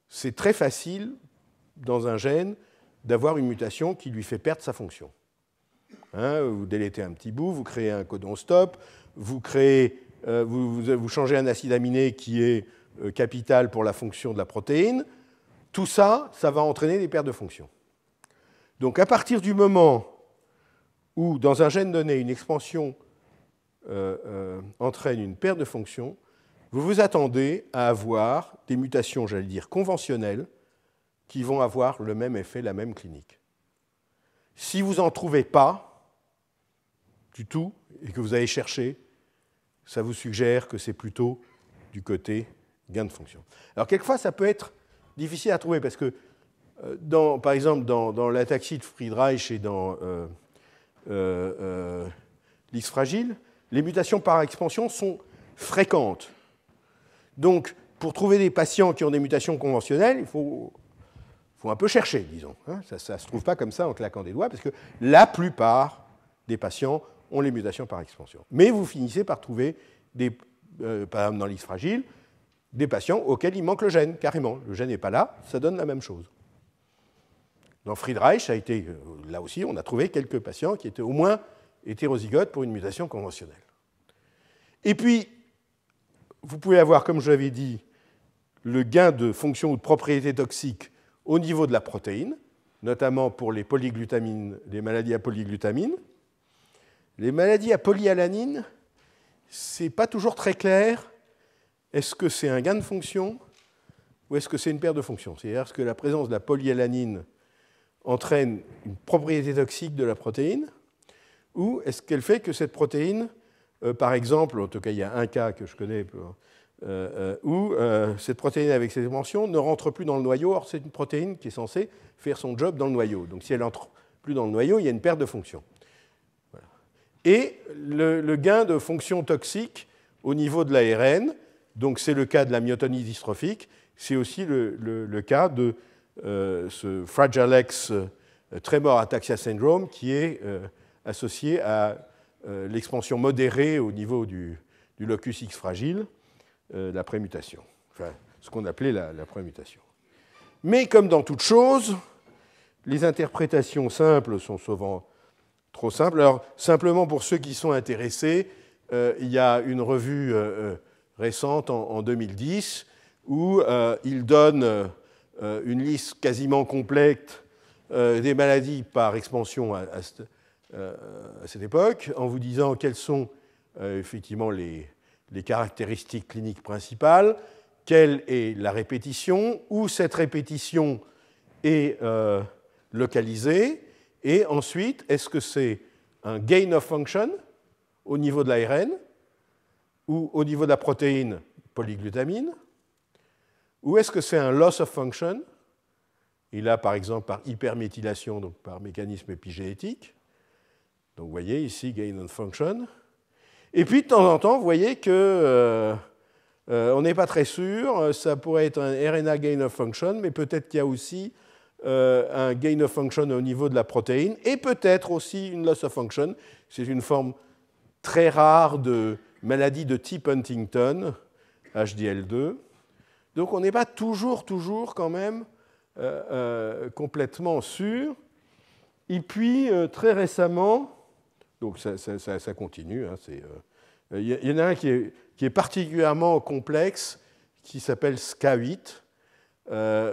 c'est très facile, dans un gène, d'avoir une mutation qui lui fait perdre sa fonction. Vous délétez un petit bout, vous créez un codon stop, vous changez un acide aminé qui est capital pour la fonction de la protéine. Tout ça, ça va entraîner des pertes de fonction. Donc à partir du moment où, dans un gène donné, une expansion entraîne une perte de fonction, vous vous attendez à avoir des mutations, j'allais dire, conventionnelles, qui vont avoir le même effet, la même clinique. Si vous n'en trouvez pas du tout, et que vous allez chercher, ça vous suggère que c'est plutôt du côté gain de fonction. Alors quelquefois, ça peut être difficile à trouver, parce que, par exemple, dans l'ataxie de Friedreich et dans l'X fragile, les mutations par expansion sont fréquentes. Donc, pour trouver des patients qui ont des mutations conventionnelles, il faut un peu chercher, disons. Ça ne se trouve pas comme ça en claquant des doigts, parce que la plupart des patients ont les mutations par expansion. Mais vous finissez par trouver, par exemple dans l'X fragile, des patients auxquels il manque le gène, carrément. Le gène n'est pas là, ça donne la même chose. Dans Friedreich, ça a été, là aussi, on a trouvé quelques patients qui étaient au moins hétérozygotes pour une mutation conventionnelle. Et puis, vous pouvez avoir, comme je l'avais dit, le gain de fonction ou de propriété toxique au niveau de la protéine, notamment pour les polyglutamines, les maladies à polyglutamine. Les maladies à polyalanine, ce n'est pas toujours très clair. Est-ce que c'est un gain de fonction ou est-ce que c'est une perte de fonction? C'est-à-dire, est-ce que la présence de la polyalanine entraîne une propriété toxique de la protéine, ou est-ce qu'elle fait que cette protéine, par exemple, en tout cas il y a un cas que je connais, où cette protéine avec cette dimension ne rentre plus dans le noyau, or c'est une protéine qui est censée faire son job dans le noyau. Donc si elle n'entre plus dans le noyau, il y a une perte de fonction. Voilà. Et le gain de fonction toxique au niveau de l'ARN, donc c'est le cas de la myotonie dystrophique, c'est aussi le cas de ce Fragile X Tremor Ataxia Syndrome qui est associé à l'expansion modérée au niveau du locus X fragile, la prémutation, enfin ce qu'on appelait la prémutation. Mais comme dans toute chose, les interprétations simples sont souvent trop simples. Alors simplement pour ceux qui sont intéressés, il y a une revue récente en 2010 où il donne une liste quasiment complète des maladies par expansion à cette époque, en vous disant quelles sont effectivement les caractéristiques cliniques principales, quelle est la répétition, où cette répétition est localisée, et ensuite, est-ce que c'est un gain of function au niveau de l'ARN ou au niveau de la protéine polyglutamine, ou est-ce que c'est un loss of function, et là par exemple par hyperméthylation, donc par mécanisme épigénétique. Donc vous voyez ici gain of function. Et puis de temps en temps, vous voyez que on n'est pas très sûr, ça pourrait être un RNA gain of function, mais peut-être qu'il y a aussi un gain of function au niveau de la protéine, et peut-être aussi une loss of function. C'est une forme très rare de maladie de type Huntington, HDL2. Donc on n'est pas toujours quand même complètement sûr. Et puis, très récemment, donc ça continue, hein, y en a un qui est particulièrement complexe, qui s'appelle SCA8,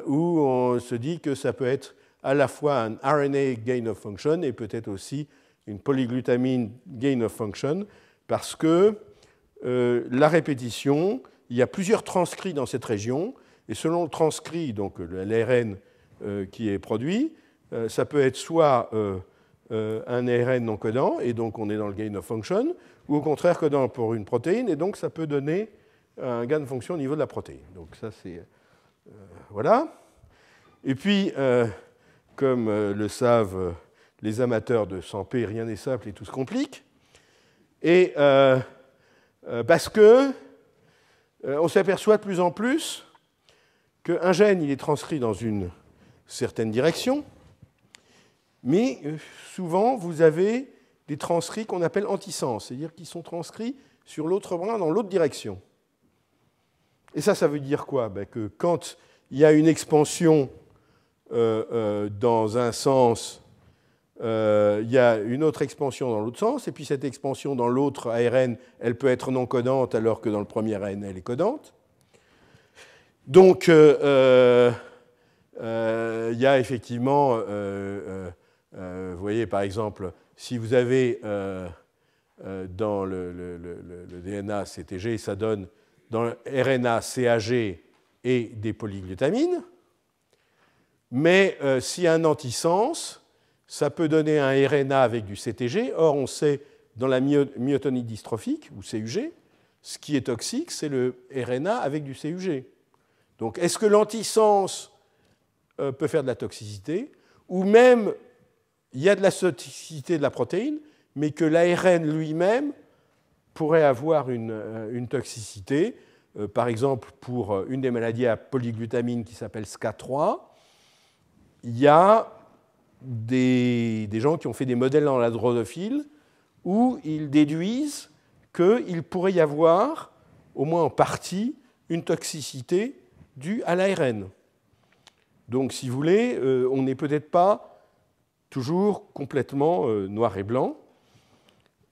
où on se dit que ça peut être à la fois un RNA gain of function et peut-être aussi une polyglutamine gain of function, parce que la répétition, il y a plusieurs transcrits dans cette région, et selon le transcrit, donc l'ARN qui est produit, ça peut être soit un ARN non codant, et donc on est dans le gain of function, ou au contraire codant pour une protéine, et donc ça peut donner un gain de fonction au niveau de la protéine. Donc ça, c'est... voilà. Et puis, comme le savent les amateurs de 100p, rien n'est simple et tout se complique. Et parce que on s'aperçoit de plus en plus qu'un gène, il est transcrit dans une certaine direction, mais souvent, vous avez des transcrits qu'on appelle antisens, c'est-à-dire qu'ils sont transcrits sur l'autre brin dans l'autre direction. Et ça veut dire quoi? Que quand il y a une expansion dans un sens, il y a une autre expansion dans l'autre sens, et puis cette expansion dans l'autre ARN, elle peut être non codante, alors que dans le premier ARN, elle est codante. Donc, il y a effectivement, vous voyez par exemple, si vous avez dans le DNA CTG, ça donne dans le RNA CAG et des polyglutamines, mais s'il y a un antisens, ça peut donner un RNA avec du CTG. Or, on sait, dans la myotonie dystrophique, ou CUG, ce qui est toxique, c'est le RNA avec du CUG. Donc, est-ce que l'antisens peut faire de la toxicité, ou même il y a de la toxicité de la protéine, mais que l'ARN lui-même pourrait avoir une toxicité. Par exemple, pour une des maladies à polyglutamine qui s'appelle SCA3, il y a des gens qui ont fait des modèles dans la drosophile où ils déduisent qu'il pourrait y avoir, au moins en partie, une toxicité due à l'ARN. Donc, si vous voulez, on n'est peut-être pas toujours complètement noir et blanc.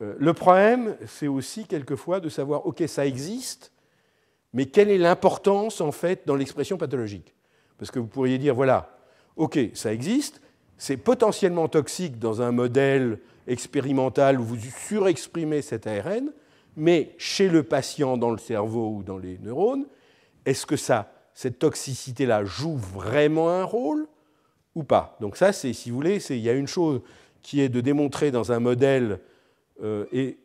Le problème, c'est aussi quelquefois de savoir, OK, ça existe, mais quelle est l'importance, en fait, dans l'expression pathologique? Parce que vous pourriez dire, voilà, OK, ça existe, c'est potentiellement toxique dans un modèle expérimental où vous surexprimez cet ARN, mais chez le patient, dans le cerveau ou dans les neurones, est-ce que cette toxicité-là joue vraiment un rôle ou pas? Donc ça, c'est, si vous voulez, il y a une chose qui est de démontrer dans un modèle, et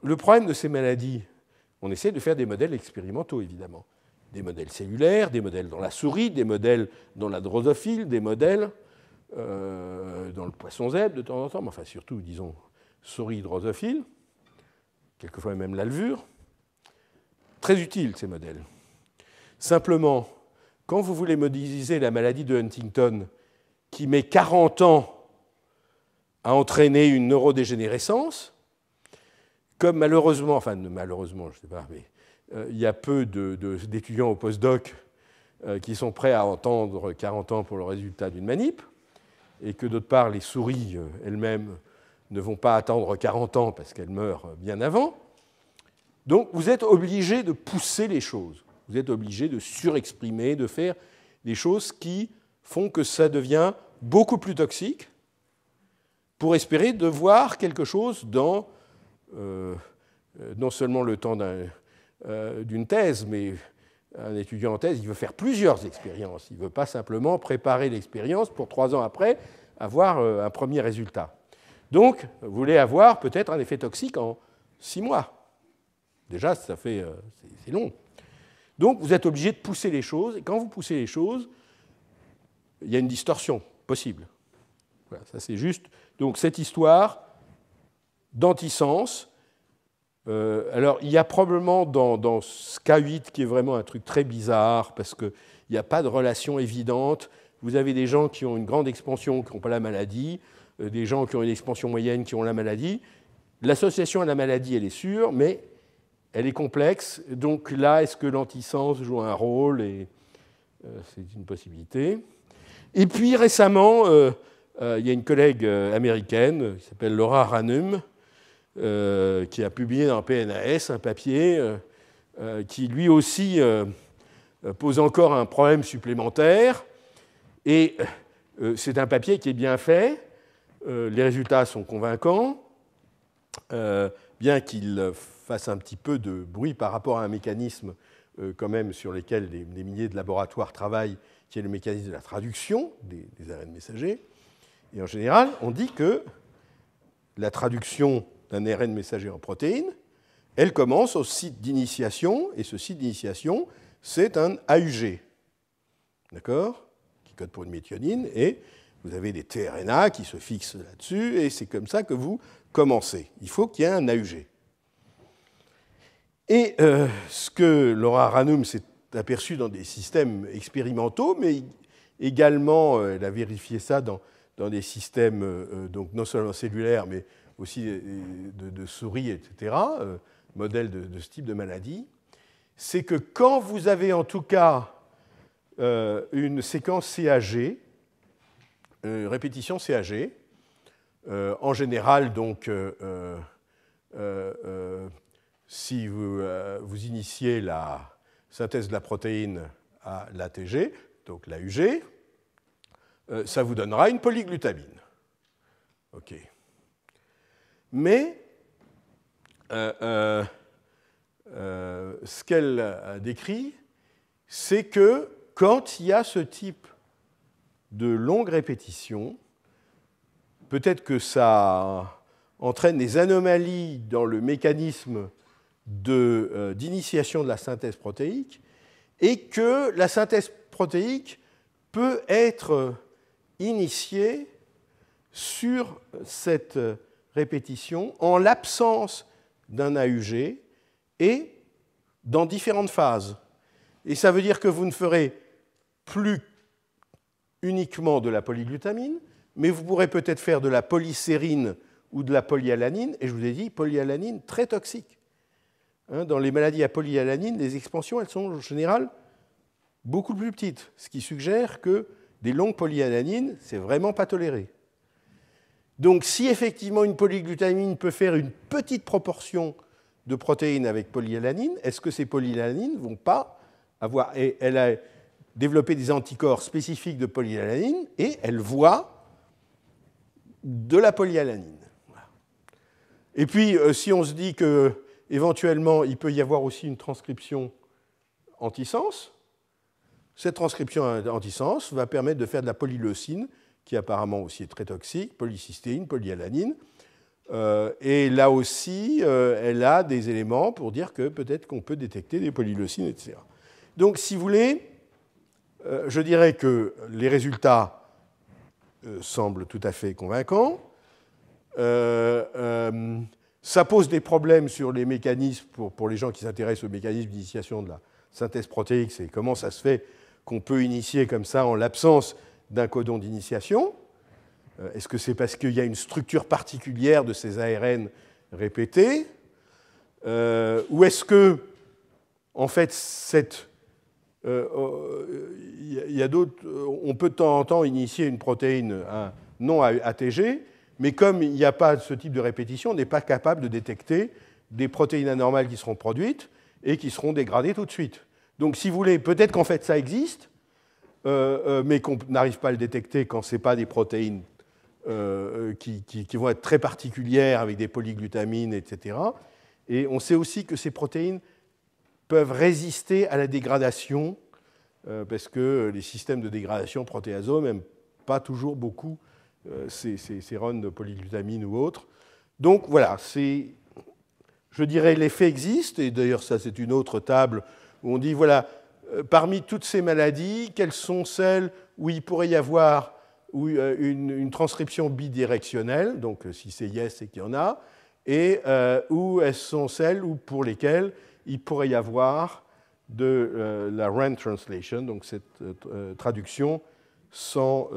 le problème de ces maladies, on essaie de faire des modèles expérimentaux, évidemment. Des modèles cellulaires, des modèles dans la souris, des modèles dans la drosophile, des modèles dans le poisson zèbre de temps en temps, mais enfin surtout, disons, souris drosophile, quelquefois même la levure. Très utiles, ces modèles. Simplement, quand vous voulez modéliser la maladie de Huntington, qui met 40 ans à entraîner une neurodégénérescence, comme malheureusement, enfin malheureusement, je ne sais pas, mais il y a peu d'étudiants au postdoc qui sont prêts à attendre 40 ans pour le résultat d'une manip, et que d'autre part, les souris elles-mêmes ne vont pas attendre 40 ans parce qu'elles meurent bien avant. Donc vous êtes obligé de pousser les choses, vous êtes obligé de surexprimer, de faire des choses qui font que ça devient beaucoup plus toxique pour espérer de voir quelque chose dans non seulement le temps d'une thèse, mais un étudiant en thèse, il veut faire plusieurs expériences. Il ne veut pas simplement préparer l'expérience pour 3 ans après avoir un premier résultat. Donc, vous voulez avoir peut-être un effet toxique en 6 mois. Déjà, ça fait, c'est long. Donc, vous êtes obligé de pousser les choses. Et quand vous poussez les choses, il y a une distorsion possible. Voilà, ça c'est juste. Donc, cette histoire d'antisens. Alors, il y a probablement dans SCA8, qui est vraiment un truc très bizarre, parce qu'il n'y a pas de relation évidente. Vous avez des gens qui ont une grande expansion, qui n'ont pas la maladie, des gens qui ont une expansion moyenne, qui ont la maladie. L'association à la maladie, elle est sûre, mais elle est complexe. Donc là, est-ce que l'antisens joue un rôle? Et c'est une possibilité. Et puis récemment, il y a une collègue américaine qui s'appelle Laura Hranum, qui a publié dans PNAS un papier qui lui aussi pose encore un problème supplémentaire. Et c'est un papier qui est bien fait, les résultats sont convaincants, bien qu'il fasse un petit peu de bruit par rapport à un mécanisme quand même sur lequel des milliers de laboratoires travaillent, qui est le mécanisme de la traduction des ARN messagers. Et en général, on dit que la traduction d'un ARN messager en protéine, elle commence au site d'initiation, et ce site d'initiation, c'est un AUG, d'accord, qui code pour une méthionine, et vous avez des tRNA qui se fixent là-dessus, et c'est comme ça que vous commencez. Il faut qu'il y ait un AUG. Et ce que Laura Hranum s'est aperçue dans des systèmes expérimentaux, mais également, elle a vérifié ça dans des systèmes donc non seulement cellulaires, mais aussi de souris, etc., modèles de ce type de maladie, c'est que quand vous avez en tout cas une séquence CAG, répétition CAG, en général, donc, si vous initiez la synthèse de la protéine à l'ATG, donc l'AUG, ça vous donnera une polyglutamine. OK. Mais ce qu'elle a décrit, c'est que quand il y a ce type de longue répétition, peut-être que ça entraîne des anomalies dans le mécanisme d'initiation de la synthèse protéique et que la synthèse protéique peut être initiée sur cette répétition en l'absence d'un AUG et dans différentes phases. Et ça veut dire que vous ne ferez plus uniquement de la polyglutamine, mais vous pourrez peut-être faire de la polysérine ou de la polyalanine, et je vous ai dit, polyalanine très toxique. Dans les maladies à polyalanine, les expansions, elles sont en général beaucoup plus petites, ce qui suggère que des longues polyalanines, c'est vraiment pas toléré. Donc si effectivement une polyglutamine peut faire une petite proportion de protéines avec polyalanine, est-ce que ces polyalanines ne vont pas avoir... Et elle a développé des anticorps spécifiques de polyalanine et elle voit de la polyalanine. Et puis, si on se dit qu'éventuellement, il peut y avoir aussi une transcription antisens, cette transcription antisens va permettre de faire de la polyleucine, qui apparemment aussi est très toxique, polycystéine, polyalanine. Et là aussi, elle a des éléments pour dire que peut-être qu'on peut détecter des polyleucines, etc. Donc, si vous voulez, je dirais que les résultats semblent tout à fait convaincants. Ça pose des problèmes sur les mécanismes, pour les gens qui s'intéressent aux mécanismes d'initiation de la synthèse protéique, c'est comment ça se fait qu'on peut initier comme ça en l'absence d'un codon d'initiation. Est-ce que c'est parce qu'il y a une structure particulière de ces ARN répétés, ou est-ce que, en fait, y a d'autres, on peut de temps en temps initier une protéine non ATG, mais comme il n'y a pas ce type de répétition, on n'est pas capable de détecter des protéines anormales qui seront produites et qui seront dégradées tout de suite. Donc, si vous voulez, peut-être qu'en fait ça existe, mais qu'on n'arrive pas à le détecter quand ce n'est pas des protéines qui vont être très particulières avec des polyglutamines, etc. Et on sait aussi que ces protéines peuvent résister à la dégradation, parce que les systèmes de dégradation protéasome n'aiment pas toujours beaucoup ces runs de polyglutamine ou autres. Donc voilà, je dirais l'effet existe, et d'ailleurs ça c'est une autre table où on dit voilà, parmi toutes ces maladies, quelles sont celles où il pourrait y avoir une transcription bidirectionnelle, donc si c'est yes, c'est qu'il y en a, et où elles sont celles pour lesquelles il pourrait y avoir de la RAND translation, donc cette traduction sans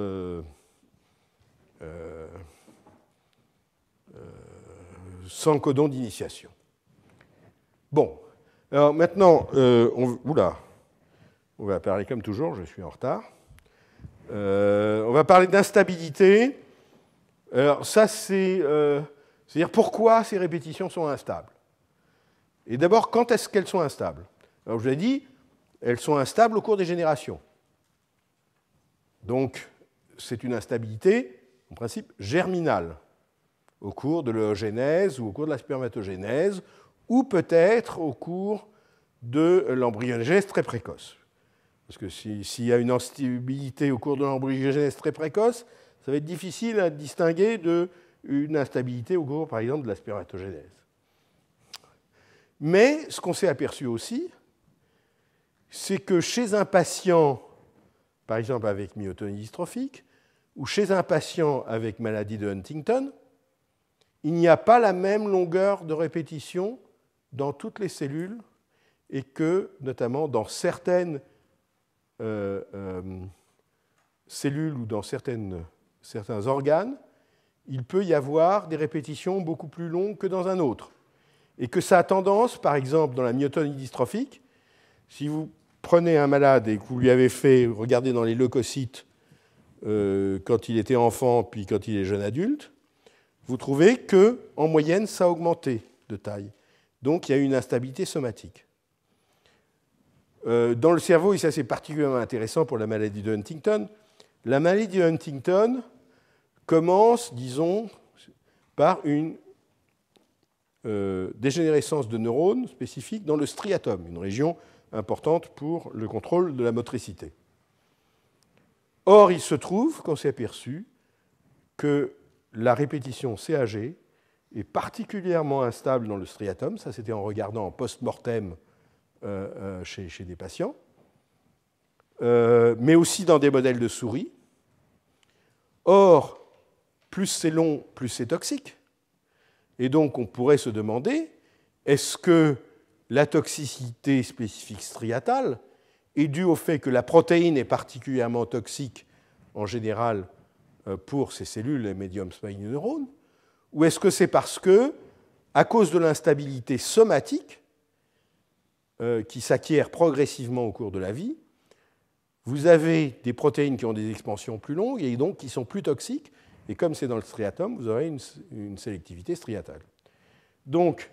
codon d'initiation. Bon, alors maintenant, on va parler comme toujours, je suis en retard. On va parler d'instabilité. Alors ça, c'est-à-dire pourquoi ces répétitions sont instables. Et d'abord, quand est-ce qu'elles sont instables? Alors je vous ai dit, elles sont instables au cours des générations. Donc, c'est une instabilité, en principe, germinale, au cours de l'oogénèse ou au cours de la spermatogénèse, ou peut-être au cours de l'embryogénèse très précoce. Parce que s'il y a une instabilité au cours de l'embryogénèse très précoce, ça va être difficile à distinguer d'une instabilité au cours, par exemple, de la spermatogénèse. Mais ce qu'on s'est aperçu aussi, c'est que chez un patient, par exemple avec myotonie dystrophique, ou chez un patient avec maladie de Huntington, il n'y a pas la même longueur de répétition dans toutes les cellules et que, notamment, dans certaines cellules ou dans certains organes, il peut y avoir des répétitions beaucoup plus longues que dans un autre. Et que ça a tendance, par exemple, dans la myotonie dystrophique, si vous prenez un malade et que vous lui avez fait regarder dans les leucocytes quand il était enfant puis quand il est jeune adulte, vous trouvez qu'en moyenne, ça a augmenté de taille. Donc il y a une instabilité somatique. Dans le cerveau, et ça c'est particulièrement intéressant pour la maladie de Huntington, la maladie de Huntington commence, disons, par une dégénérescence de neurones spécifiques dans le striatum, une région importante pour le contrôle de la motricité. Or, il se trouve qu'on s'est aperçu que la répétition CAG est particulièrement instable dans le striatum, ça c'était en regardant en post-mortem chez des patients, mais aussi dans des modèles de souris. Or, plus c'est long, plus c'est toxique. Et donc, on pourrait se demander, est-ce que la toxicité spécifique striatale est due au fait que la protéine est particulièrement toxique, en général, pour ces cellules, les medium spiny neurones, ou est-ce que c'est parce que, à cause de l'instabilité somatique, qui s'acquiert progressivement au cours de la vie, vous avez des protéines qui ont des expansions plus longues et donc qui sont plus toxiques, et comme c'est dans le striatum, vous aurez une sélectivité striatale. Donc,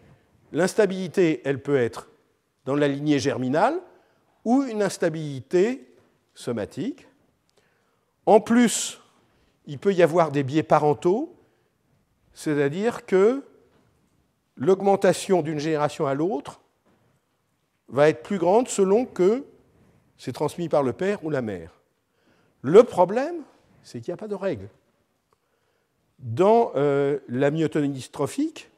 l'instabilité, elle peut être dans la lignée germinale ou une instabilité somatique. En plus, il peut y avoir des biais parentaux, c'est-à-dire que l'augmentation d'une génération à l'autre va être plus grande selon que c'est transmis par le père ou la mère. Le problème, c'est qu'il n'y a pas de règle. Dans la myotonie dystrophique,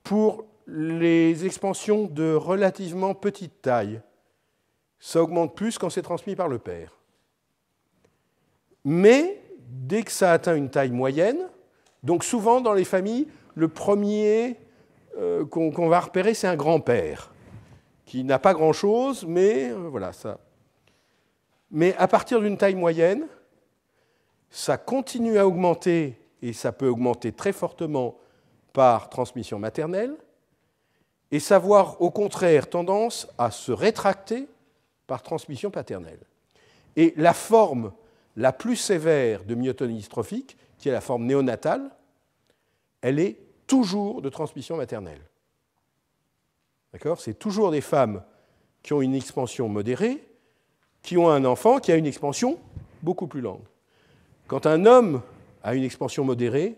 pour les expansions de relativement petite taille, ça augmente plus quand c'est transmis par le père. Mais dès que ça atteint une taille moyenne, donc souvent dans les familles, le premier qu'on va repérer, c'est un grand-père, qui n'a pas grand-chose, mais voilà, ça. Mais à partir d'une taille moyenne, ça continue à augmenter, et ça peut augmenter très fortement par transmission maternelle, et ça va avoir au contraire tendance à se rétracter par transmission paternelle. Et la forme la plus sévère de myotonie dystrophique, qui est la forme néonatale, elle est toujours de transmission maternelle. D'accord ? C'est toujours des femmes qui ont une expansion modérée, qui ont un enfant qui a une expansion beaucoup plus longue. Quand un homme a une expansion modérée,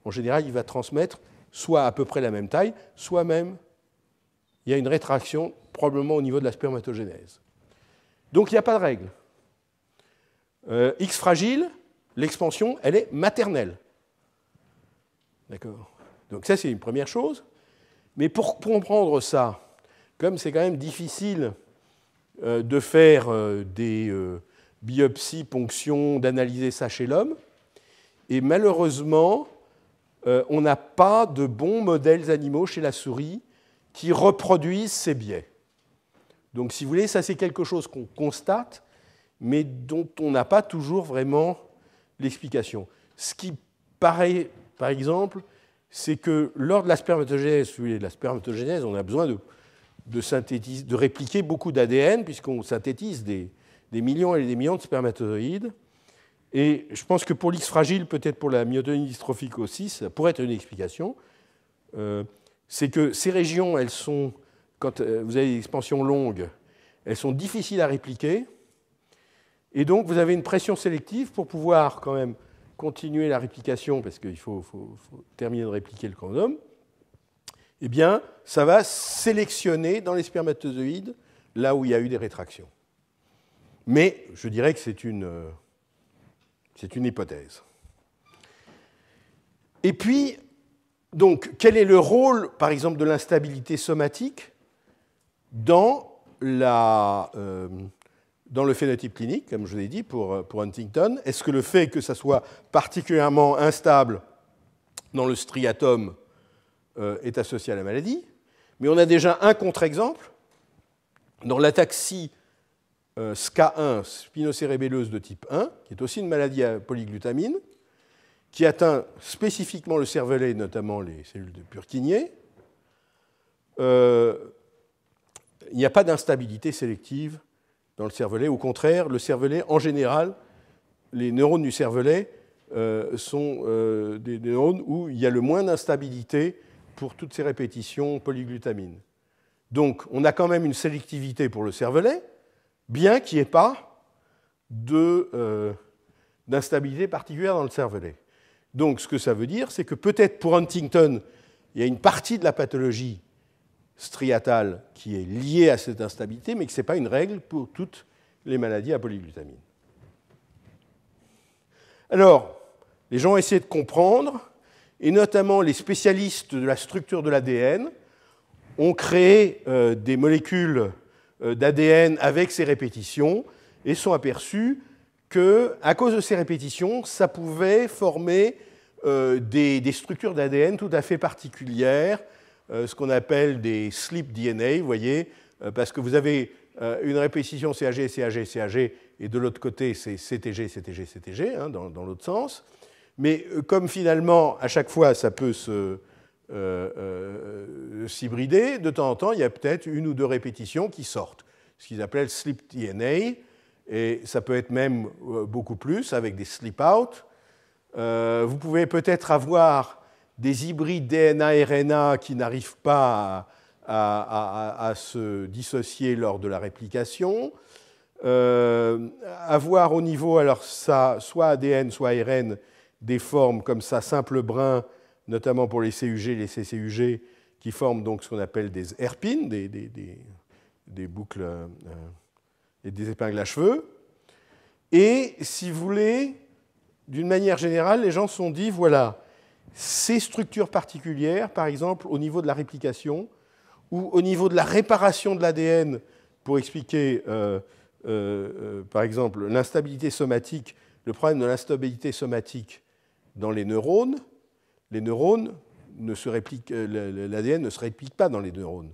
en général, il va transmettre soit à peu près la même taille, soit même il y a une rétraction probablement au niveau de la spermatogénèse. Donc il n'y a pas de règle. X fragile, l'expansion, elle est maternelle. D'accord ? Donc ça, c'est une première chose. Mais pour comprendre ça, comme c'est quand même difficile de faire des biopsies, ponctions, d'analyser ça chez l'homme, et malheureusement, on n'a pas de bons modèles animaux chez la souris qui reproduisent ces biais. Donc, si vous voulez, ça c'est quelque chose qu'on constate, mais dont on n'a pas toujours vraiment l'explication. Ce qui paraît, par exemple, c'est que lors de la spermatogénèse, on a besoin de répliquer beaucoup d'ADN, puisqu'on synthétise des des millions et des millions de spermatozoïdes. Et je pense que pour l'X fragile, peut-être pour la myotonie dystrophique aussi, ça pourrait être une explication. C'est que ces régions, elles sont, quand vous avez des expansions longues, elles sont difficiles à répliquer. Et donc, vous avez une pression sélective pour pouvoir quand même continuer la réplication, parce qu'il faut terminer de répliquer le chromosome. Eh bien, ça va sélectionner dans les spermatozoïdes là où il y a eu des rétractions. Mais je dirais que c'est une hypothèse. Et puis, donc, quel est le rôle, par exemple, de l'instabilité somatique dans le phénotype clinique, comme je l'ai dit pour Huntington? Est-ce que le fait que ça soit particulièrement instable dans le striatum est associé à la maladie? Mais on a déjà un contre-exemple dans l'ataxie SCA1, spinocérébelleuse de type 1, qui est aussi une maladie à polyglutamine, qui atteint spécifiquement le cervelet, notamment les cellules de Purkinje. Il n'y a pas d'instabilité sélective dans le cervelet. Au contraire, le cervelet, en général, les neurones du cervelet sont des neurones où il y a le moins d'instabilité pour toutes ces répétitions polyglutamine. Donc, on a quand même une sélectivité pour le cervelet, bien qu'il n'y ait pas d'instabilité particulière dans le cervelet. Donc, ce que ça veut dire, c'est que peut-être pour Huntington, il y a une partie de la pathologie striatale qui est liée à cette instabilité, mais que ce n'est pas une règle pour toutes les maladies à polyglutamine. Alors, les gens ont essayé de comprendre, et notamment les spécialistes de la structure de l'ADN ont créé des molécules d'ADN avec ces répétitions et sont aperçus qu'à cause de ces répétitions, ça pouvait former des structures d'ADN tout à fait particulières, ce qu'on appelle des slip DNA, vous voyez, parce que vous avez une répétition CAG, CAG, CAG, et de l'autre côté, c'est CTG, CTG, CTG, hein, dans l'autre sens. Mais comme finalement, à chaque fois, ça peut s'hybrider, de temps en temps, il y a peut-être une ou deux répétitions qui sortent, ce qu'ils appellent slip DNA, et ça peut être même beaucoup plus, avec des slip-out. Vous pouvez peut-être avoir des hybrides DNA-RNA qui n'arrivent pas à se dissocier lors de la réplication. Avoir au niveau, alors ça, soit ADN, soit ARN, des formes comme ça, simples brins, notamment pour les CUG, les CCUG, qui forment donc ce qu'on appelle des hairpins, des boucles et des épingles à cheveux. Et si vous voulez, d'une manière générale, les gens se sont dit, voilà, ces structures particulières, par exemple au niveau de la réplication ou au niveau de la réparation de l'ADN, pour expliquer, par exemple, l'instabilité somatique, le problème de l'instabilité somatique dans les neurones l'ADN ne se réplique pas dans les neurones.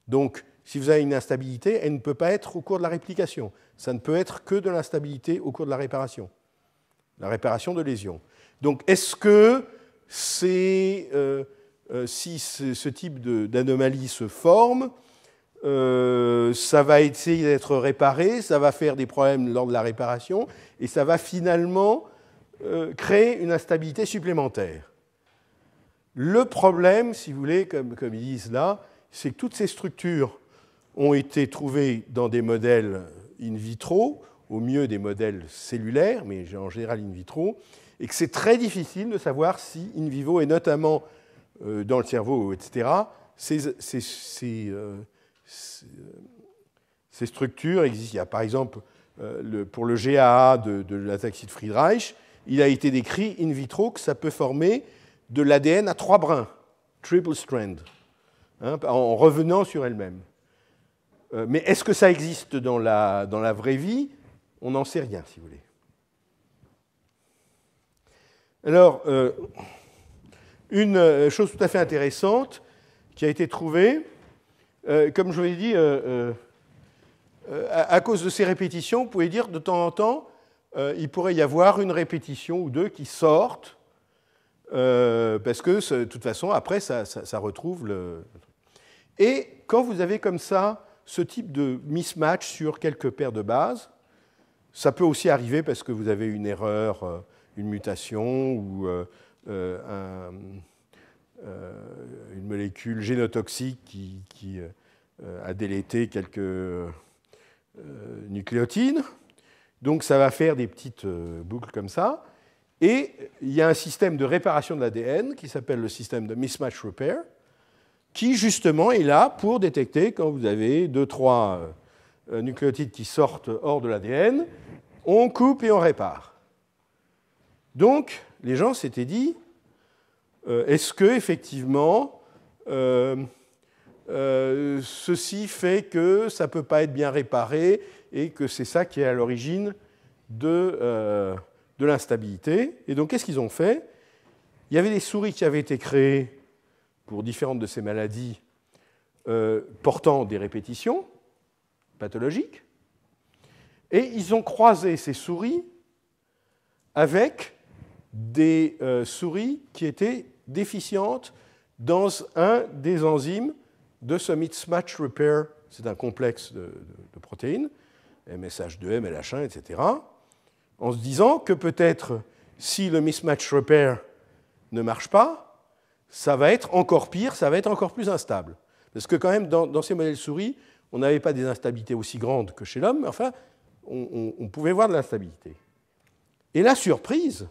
Donc, si vous avez une instabilité, elle ne peut pas être au cours de la réplication. Ça ne peut être que de l'instabilité au cours de la réparation de lésions. Donc, est-ce que si ce type d'anomalie se forme, ça va essayer d'être réparé, ça va faire des problèmes lors de la réparation, et ça va finalement créer une instabilité supplémentaire. Le problème, si vous voulez, comme ils disent là, c'est que toutes ces structures ont été trouvées dans des modèles in vitro, au mieux des modèles cellulaires, mais en général in vitro, et que c'est très difficile de savoir si in vivo, et notamment dans le cerveau, etc., ces structures existent. Il y a par exemple, pour le GAA de l'ataxie de Friedreich, il a été décrit in vitro que ça peut former de l'ADN à 3 brins, triple strand, hein, en revenant sur elle-même. Mais est-ce que ça existe dans la vraie vie? On n'en sait rien, si vous voulez. Alors, une chose tout à fait intéressante qui a été trouvée, comme je vous l'ai dit, à cause de ces répétitions, vous pouvez dire de temps en temps, il pourrait y avoir une répétition ou deux qui sortent, parce que de toute façon, après, ça retrouve le... Et quand vous avez comme ça ce type de mismatch sur quelques paires de bases, Ça peut aussi arriver parce que vous avez une erreur, une mutation ou une molécule génotoxique qui a délété quelques nucléotides. Donc ça va faire des petites boucles comme ça. Et il y a un système de réparation de l'ADN qui s'appelle le système de mismatch repair, qui justement est là pour détecter quand vous avez 2-3 nucléotides qui sortent hors de l'ADN, on coupe et on répare. Donc les gens s'étaient dit, est-ce que effectivement ceci fait que ça ne peut pas être bien réparé et que c'est ça qui est à l'origine de l'instabilité. Et donc, qu'est-ce qu'ils ont fait? Il y avait des souris qui avaient été créées pour différentes de ces maladies portant des répétitions pathologiques, et ils ont croisé ces souris avec des souris qui étaient déficientes dans un des enzymes de ce mismatch repair. C'est un complexe de protéines, MSH2, MLH1, etc., en se disant que peut-être si le mismatch repair ne marche pas, ça va être encore pire, ça va être encore plus instable. Parce que quand même, dans ces modèles souris, on n'avait pas des instabilités aussi grandes que chez l'homme, mais enfin, on pouvait voir de l'instabilité. Et la surprise,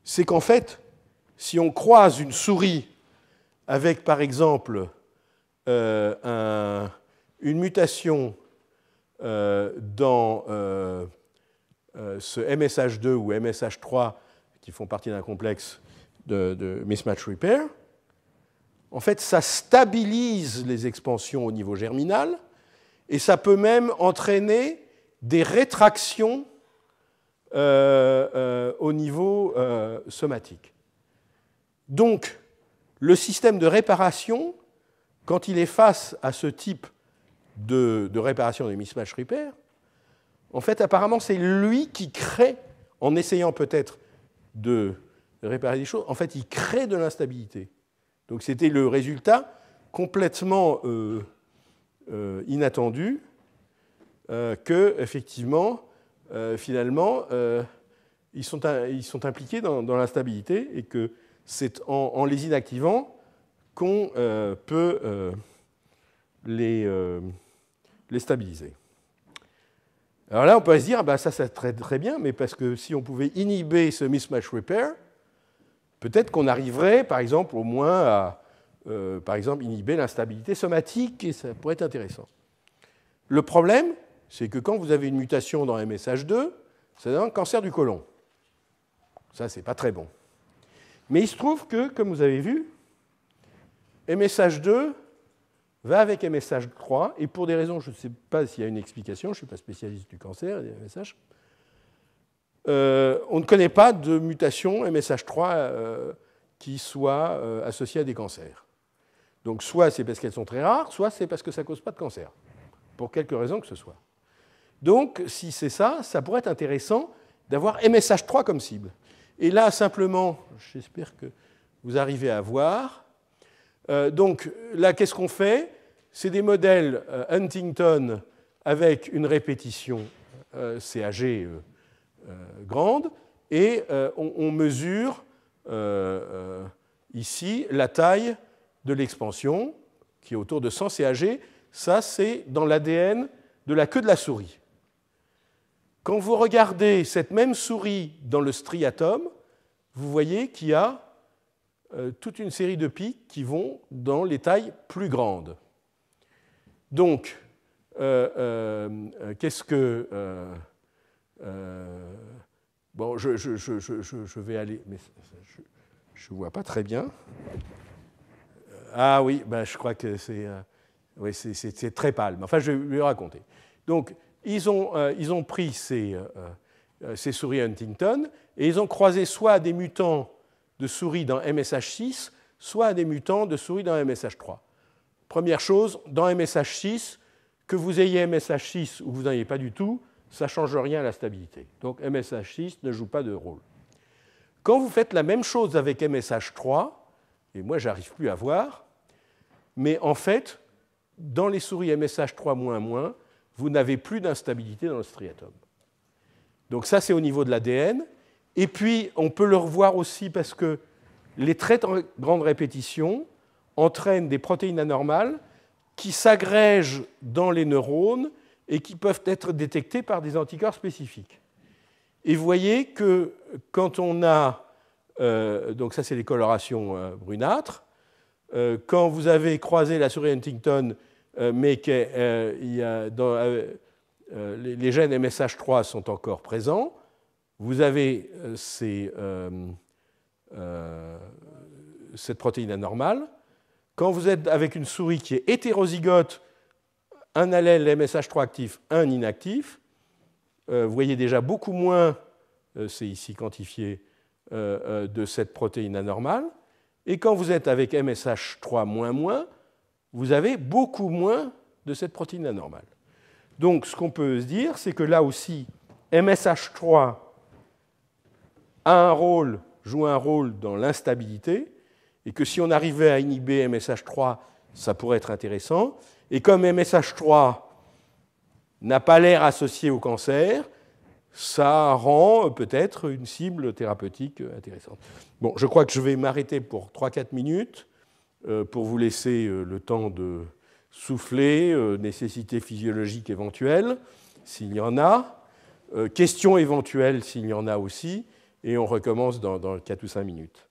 c'est qu'en fait, si on croise une souris avec, par exemple, une mutation dans ce MSH2 ou MSH3 qui font partie d'un complexe de mismatch repair, en fait, ça stabilise les expansions au niveau germinal et ça peut même entraîner des rétractions au niveau somatique. Donc, le système de réparation, quand il est face à ce type de réparation des mismatch repair, en fait, apparemment, c'est lui qui crée, en essayant peut-être de réparer des choses, en fait, il crée de l'instabilité. Donc, c'était le résultat complètement inattendu que, effectivement, finalement, ils sont impliqués dans l'instabilité et que c'est en les inactivant qu'on peut les stabiliser. Alors là, on peut se dire, bah, ça c'est très, très bien, mais parce que si on pouvait inhiber ce mismatch repair, peut-être qu'on arriverait, par exemple, au moins à par exemple, inhiber l'instabilité somatique, et ça pourrait être intéressant. Le problème, c'est que quand vous avez une mutation dans MSH2, ça donne un cancer du côlon. Ça, c'est pas très bon. Mais il se trouve que, comme vous avez vu, MSH2 va avec MSH3, et pour des raisons, je ne sais pas s'il y a une explication, je ne suis pas spécialiste du cancer et des MSH, on ne connaît pas de mutation MSH3 qui soit associée à des cancers. Donc soit c'est parce qu'elles sont très rares, soit c'est parce que ça ne cause pas de cancer, pour quelque raison que ce soit. Donc si c'est ça, ça pourrait être intéressant d'avoir MSH3 comme cible. Et là, simplement, j'espère que vous arrivez à voir. Donc là, qu'est-ce qu'on fait? C'est des modèles Huntington avec une répétition CAG grande, et on mesure ici la taille de l'expansion, qui est autour de 100 CAG. Ça, c'est dans l'ADN de la queue de la souris. Quand vous regardez cette même souris dans le striatum, vous voyez qu'il y a toute une série de pics qui vont dans les tailles plus grandes. Donc, qu'est-ce que... bon, je vais aller... Mais je ne vois pas très bien. Ah oui, ben, je crois que c'est très pâle. Enfin, je vais le raconter. Donc, ils ont pris ces souris Huntington et ils ont croisé soit à des mutants de souris dans MSH6, soit à des mutants de souris dans MSH3. Première chose, dans MSH6, que vous ayez MSH6 ou vous n'en ayez pas du tout, ça ne change rien à la stabilité. Donc MSH6 ne joue pas de rôle. Quand vous faites la même chose avec MSH3, et moi je n'arrive plus à voir, mais en fait, dans les souris MSH3-, vous n'avez plus d'instabilité dans le striatum. Donc ça, c'est au niveau de l'ADN. Et puis, on peut le revoir aussi parce que les très grandes répétitions entraînent des protéines anormales qui s'agrègent dans les neurones et qui peuvent être détectées par des anticorps spécifiques. Et vous voyez que quand on a... donc ça, c'est les colorations brunâtres. Quand vous avez croisé la souris Huntington, mais que les gènes MSH3 sont encore présents, vous avez cette protéine anormale. Quand vous êtes avec une souris qui est hétérozygote, un allèle MSH3 actif, un inactif, vous voyez déjà beaucoup moins, c'est ici quantifié, de cette protéine anormale. Et quand vous êtes avec MSH3-, vous avez beaucoup moins de cette protéine anormale. Donc, ce qu'on peut se dire, c'est que là aussi, MSH3 joue un rôle dans l'instabilité, et que si on arrivait à inhiber MSH3, ça pourrait être intéressant. Et comme MSH3 n'a pas l'air associé au cancer, ça rend peut-être une cible thérapeutique intéressante. Bon, je crois que je vais m'arrêter pour 3-4 minutes pour vous laisser le temps de souffler, nécessité physiologique éventuelle, s'il y en a, questions éventuelles s'il y en a aussi, et on recommence dans 4 ou 5 minutes.